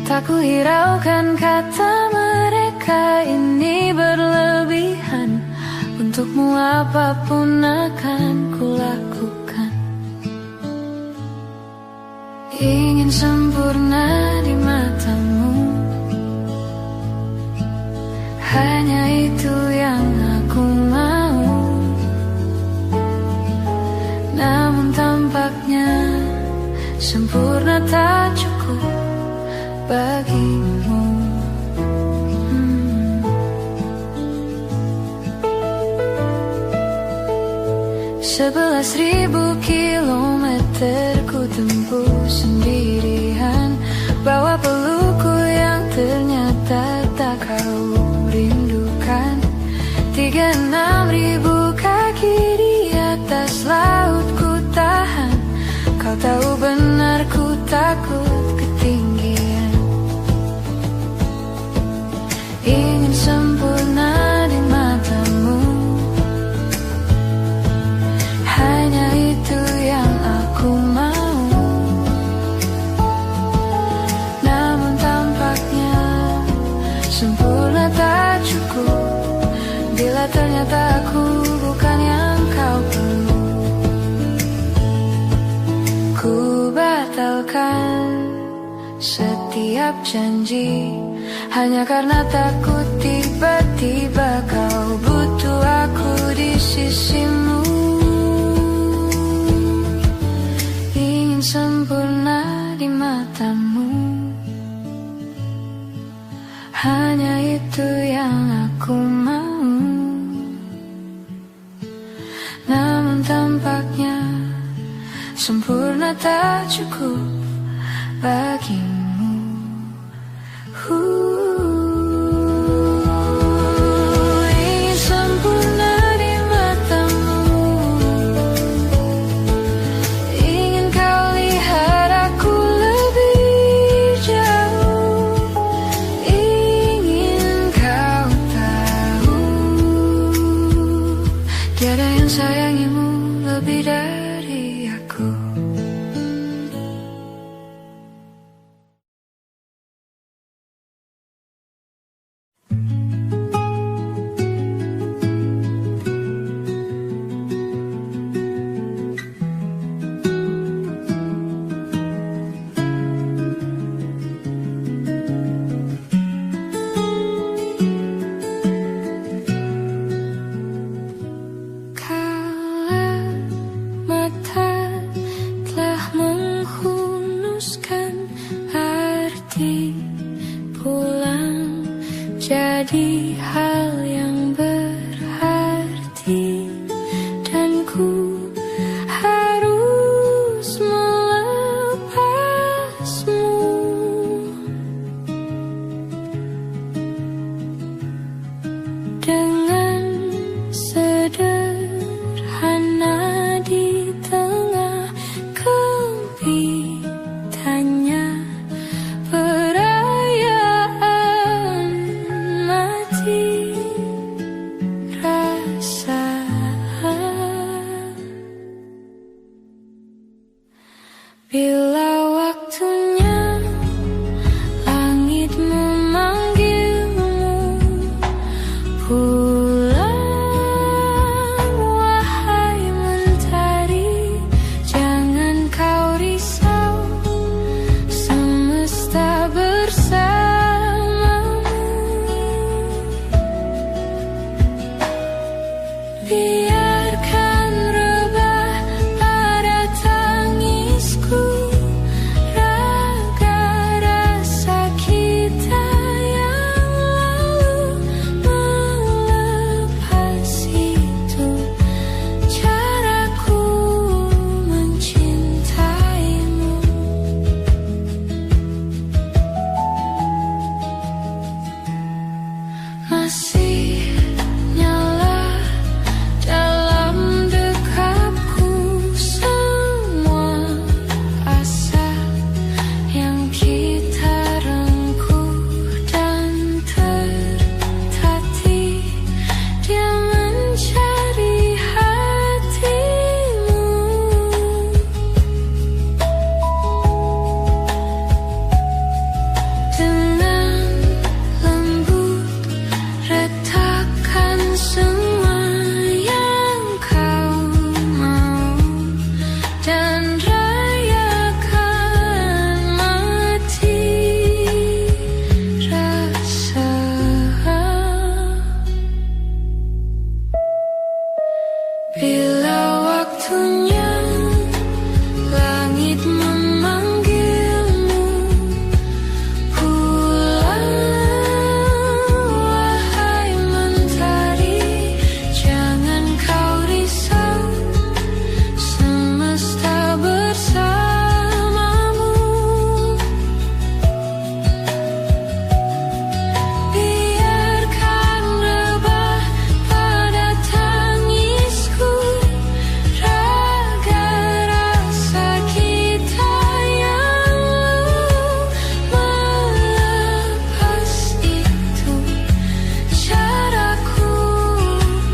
Speaker 1: Tak ku hiraukan kata mereka ini berlebihan. Untukmu apapun akan kulakukan. Ingin sempurna di matamu, hanya itu yang aku mau. Namun tampaknya sempurna tak cukup bagimu. 11.000 kilometer ku tempuh sendirian, bawa pelukku yang ternyata tak kau rindukan. 36.000 kaki di atas laut ku tahan. Kau tahu benar ku takut ketinggian. Ingin sempurna di matamu, hanya itu yang aku mau. Namun tampaknya sempurna tak cukup bila ternyata aku bukan yang kau perlu. Ku batalkan setiap janji hanya karena takut tiba-tiba kau butuh aku di sisimu. Ingin sempurna di matamu, hanya itu yang aku mau. Namun tampaknya sempurna tak cukup bagimu. Ingin sempurna di matamu, ingin kau lihat aku lebih jauh, ingin kau tahu tiada yang sayangimu lebih dari aku. Jadi hal yang berarti, dan ku harus melepasmu. Dengan sederhana di tengah kempitannya perayaan mati. masih nyala dalam dekapku. Semua asa yang kita rengkuh dan tertatih, dia mencari hatimu. Dengan lembut retakan semua yang kau mau, dan rayakan mati rasa. Bila waktunya langit memanggilmu pulang, wahai mentari, jangan kau risau, semesta bersamamu. Biarkan rebah pada tangisku raga rasa kita yang melepas itu caraku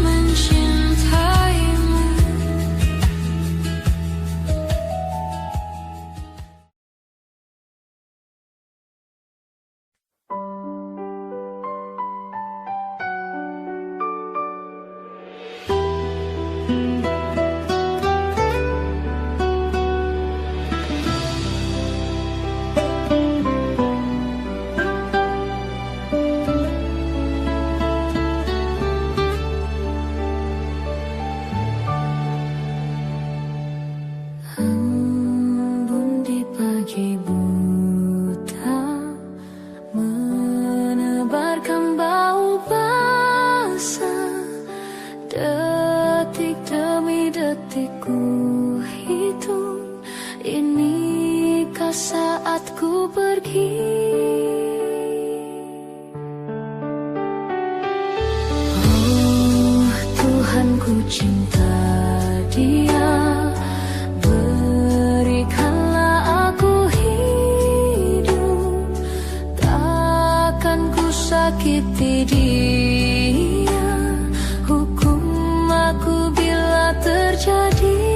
Speaker 1: mencintaimu. Embun di pagi buta menebarkan bau basah. Detik demi detik ku hitung, inikah saatku pergi? Oh Tuhan, ku cinta dia, berikanlah aku hidup, takkan ku sakiti dia, hukum aku bila terjadi.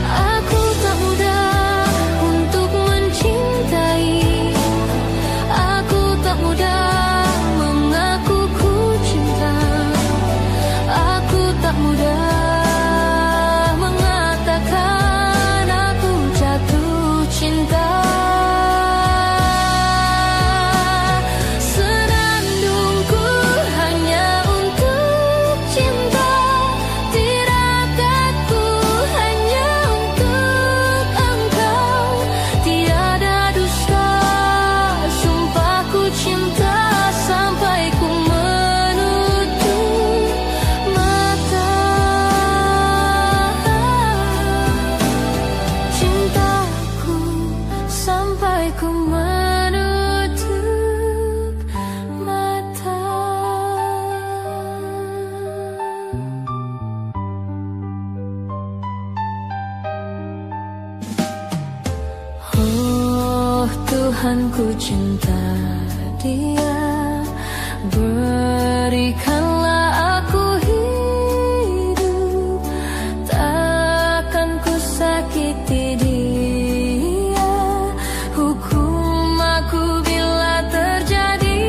Speaker 1: Aku tak mudah untuk mencintai, aku tak mudah mengaku ku cinta, aku tak mudah mengatakan aku jatuh cinta. Senandungku hanya untuk cinta, tirakatku hanya untuk engkau. Tiada dusta, sumpah ku cinta sampai ku menutup mata. Cintaku sampai ku menutup mata. Oh Tuhan, ku cinta dia, berikanlah aku hidup, takkan ku sakiti dia, hukum aku bila terjadi.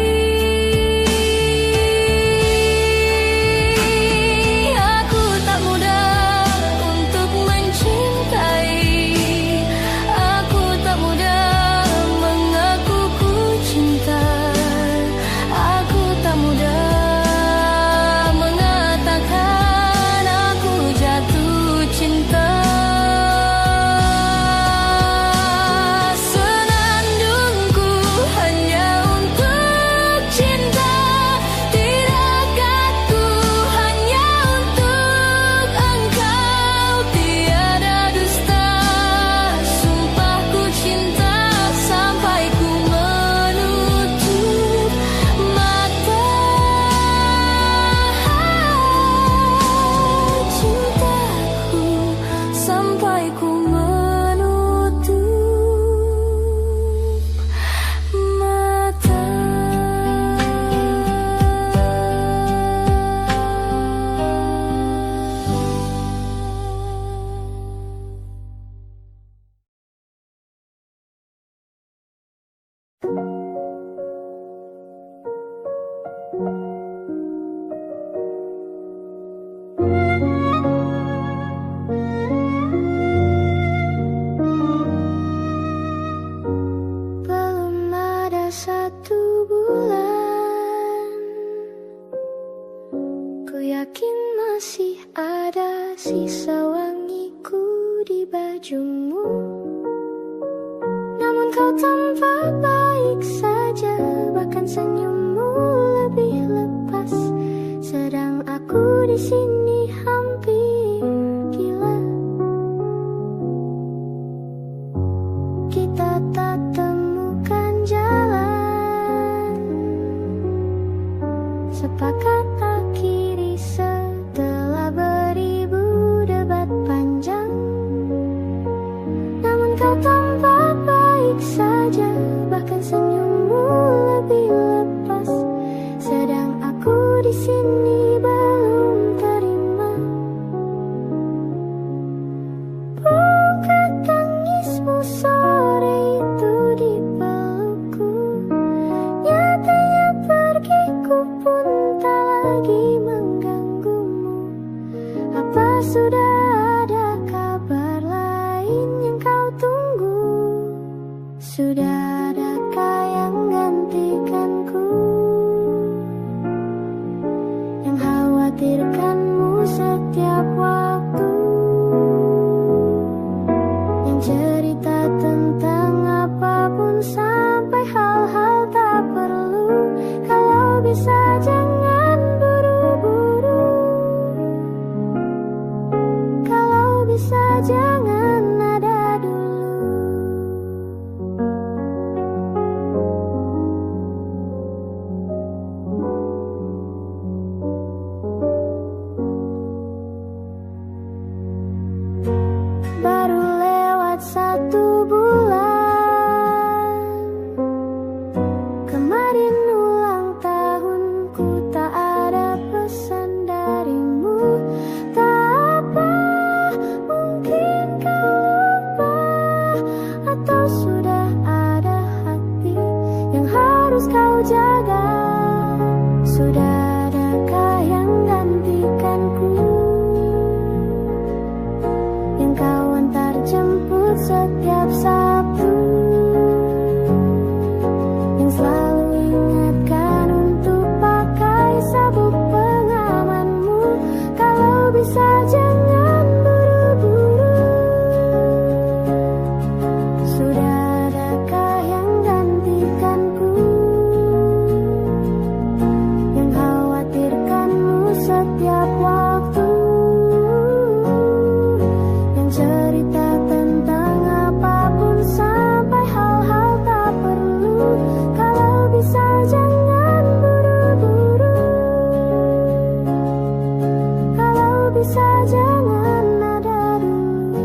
Speaker 1: Aku tak mudah untuk mencintai, aku tak mudah mengaku ku cinta, aku tak mudah Belum ada 1 bulan, ku yakin masih ada sisa wangiku di bajumu. Namun kau tampak baik saja, bahkan senyummu lebih lepas. Sedang aku di sini hampir gila. Kita tak temukan jalan, sepakat akhiri setelah beribu debat panjang. Namun kau tampak baik saja, bahkan senyummu lebih lepas. Sedang aku di sini belum terima. Bukan tangismu sore itu di pelukku, nyatanya pergiku pun tak lagi mengganggumu. Apa sudah ada kabar lain yang kau tunggu? Sudah adakah yang gantikanku, yang khawatirkanmu setiap waktu, yang cerita tentang apapun sampai hal-hal tak perlu. Kalau bisa jangan buru-buru, kalau bisa jangan ada dulu. Baru lewat 1 bulan, kemarin ulang tahunku, tak ada pesan darimu. Tak apa, mungkin kau lupa, atau sudah ada hati yang harus kau jaga. Sudah adakah yang gantikanku, yang kau antar jemput setiap Sabtu, yang selalu ingatkan untuk pakai sabuk pengamanmu. Kalau bisa jangan buru-buru, sudah adakah yang gantikanku, yang khawatirkanmu setiap waktu, yang cerita tentang apapun sampai hal-hal tak perlu. Kalau bisa jangan buru-buru, kalau bisa jangan ada dulu.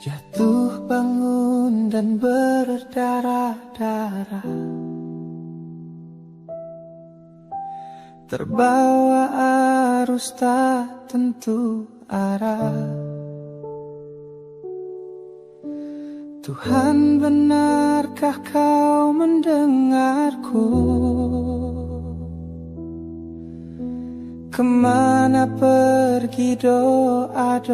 Speaker 2: Jatuh bangun dan berdarah-darah, terbawa arus tak tentu arah. Tuhan, benarkah kau mendengarku? Kemana pergi doa-doaku?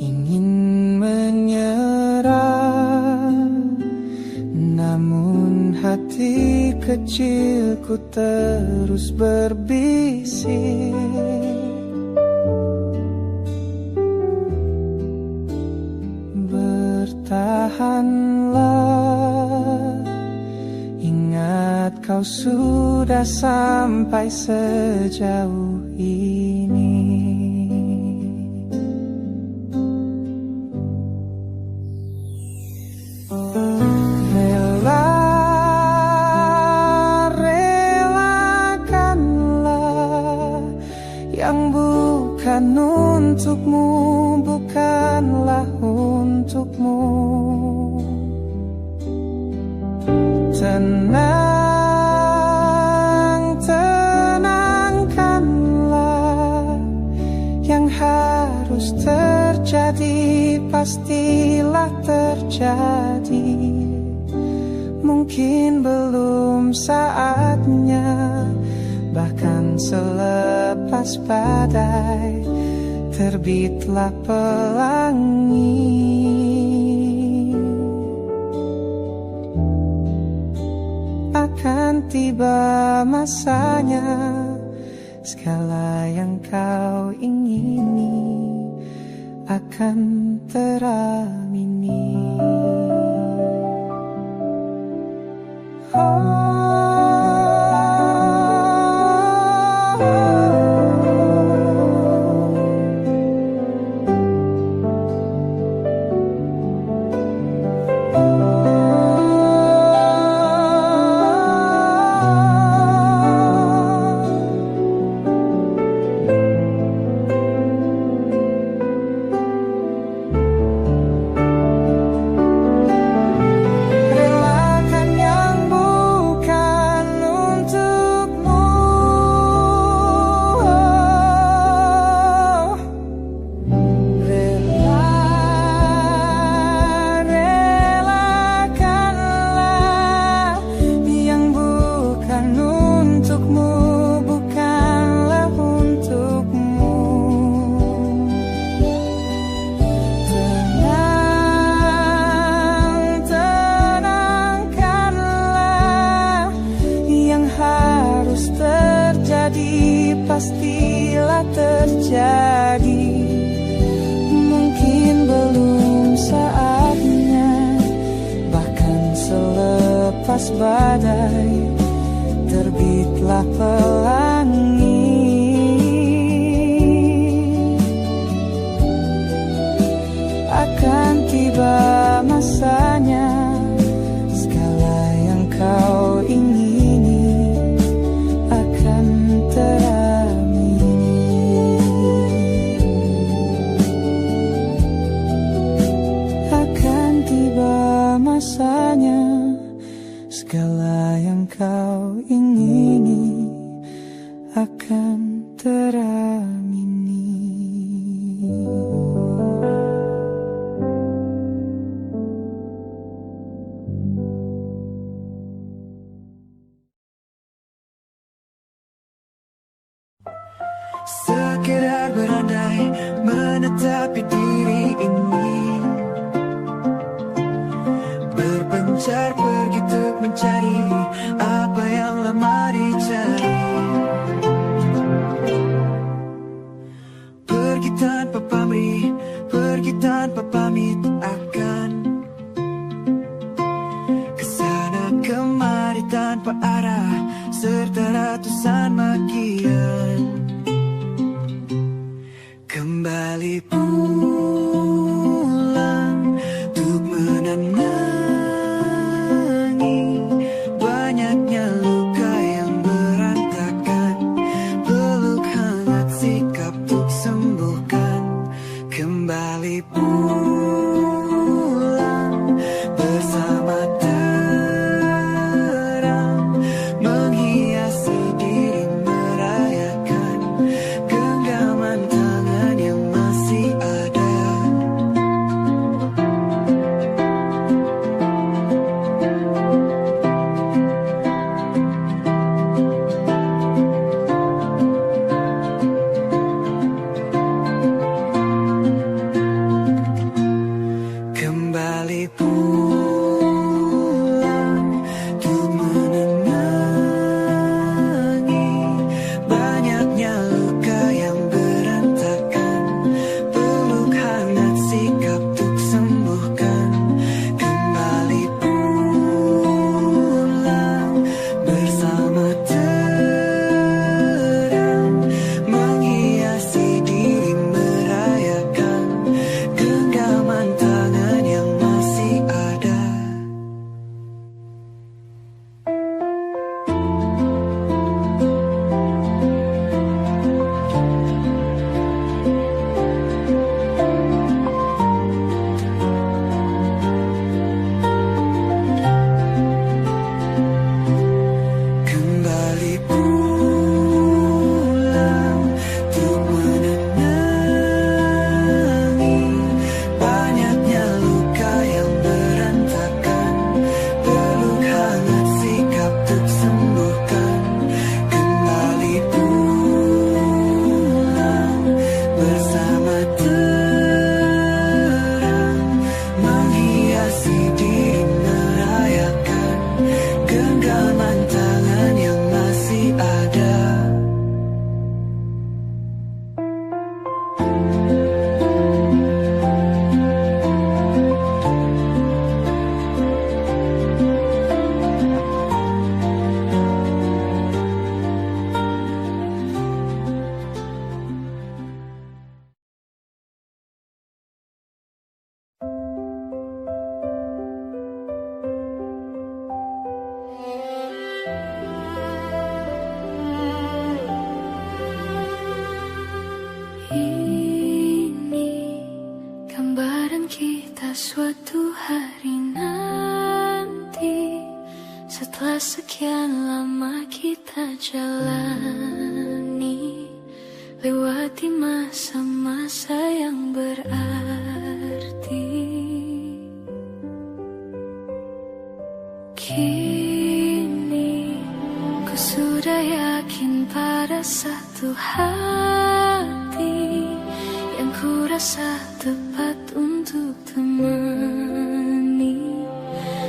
Speaker 2: Ingin menyerah, namun hati kecilku terus berbisik. Bertahanlah, ingat kau sudah sampai sejauh ini. untukmu. Tenang, tenangkanlah. Yang harus terjadi pastilah terjadi. Mungkin belum saatnya, bahkan selepas badai terbitlah pelangi. Akan tiba masanya, segala yang kau ingini akan teramini. Pastilah terjadi. Mungkin belum saatnya, bahkan selepas badai terbitlah pelangi. Akan tiba masanya, segala yang kau ingini akan teramini. Masanya, segala yang kau ingini akan teramini.
Speaker 3: Sekedar berandai menetapi diri ini, berpencar pergi untuk mencari apa yang lama dicari. Pergi tanpa pamrih, pergi tanpa pamit, akan kesana kemari tanpa arah, serta ratusan makian. Kembali pulang untuk menenangi banyaknya luka yang berantakan. Peluk hangat sikap untuk sembuhkan. Kembali pulang bersama terang, menghiasi diri merayakan genggaman tangan yang masih ada.
Speaker 1: kita suatu hari nanti, setelah sekian lama kita jalani, lewati masa-masa yang berarti. Kini ku sudah yakin pada satu hati yang ku rasa tepat untuk temani.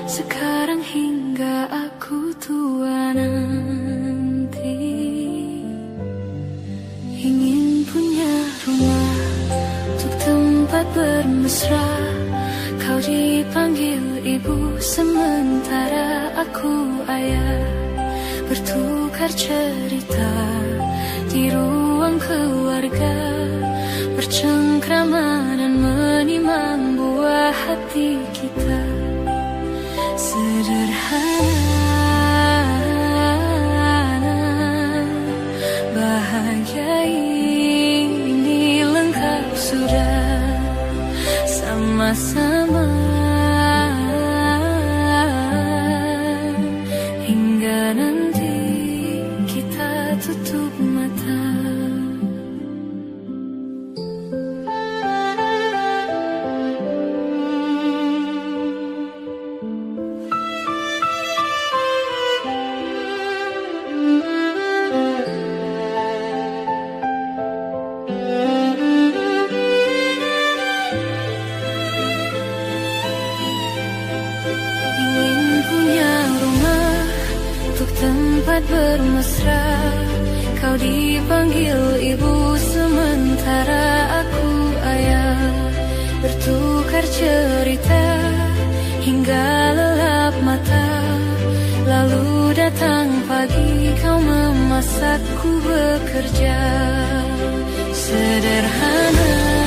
Speaker 1: Sekarang hingga aku tua nanti, ingin punya rumah untuk tempat bermesra. Kau dipanggil ibu sementara aku ayah, bertukar cerita di ruang keluarga, bercengkrama dan menimang buah hati kita. Sederhana, bahagia ini lengkap sudah sama-sama, hingga nanti kita tutup mata. Tempat bermesra, kau dipanggil ibu sementara aku ayah, bertukar cerita hingga lelap mata. Lalu datang pagi, kau memasakku bekerja. Sederhana,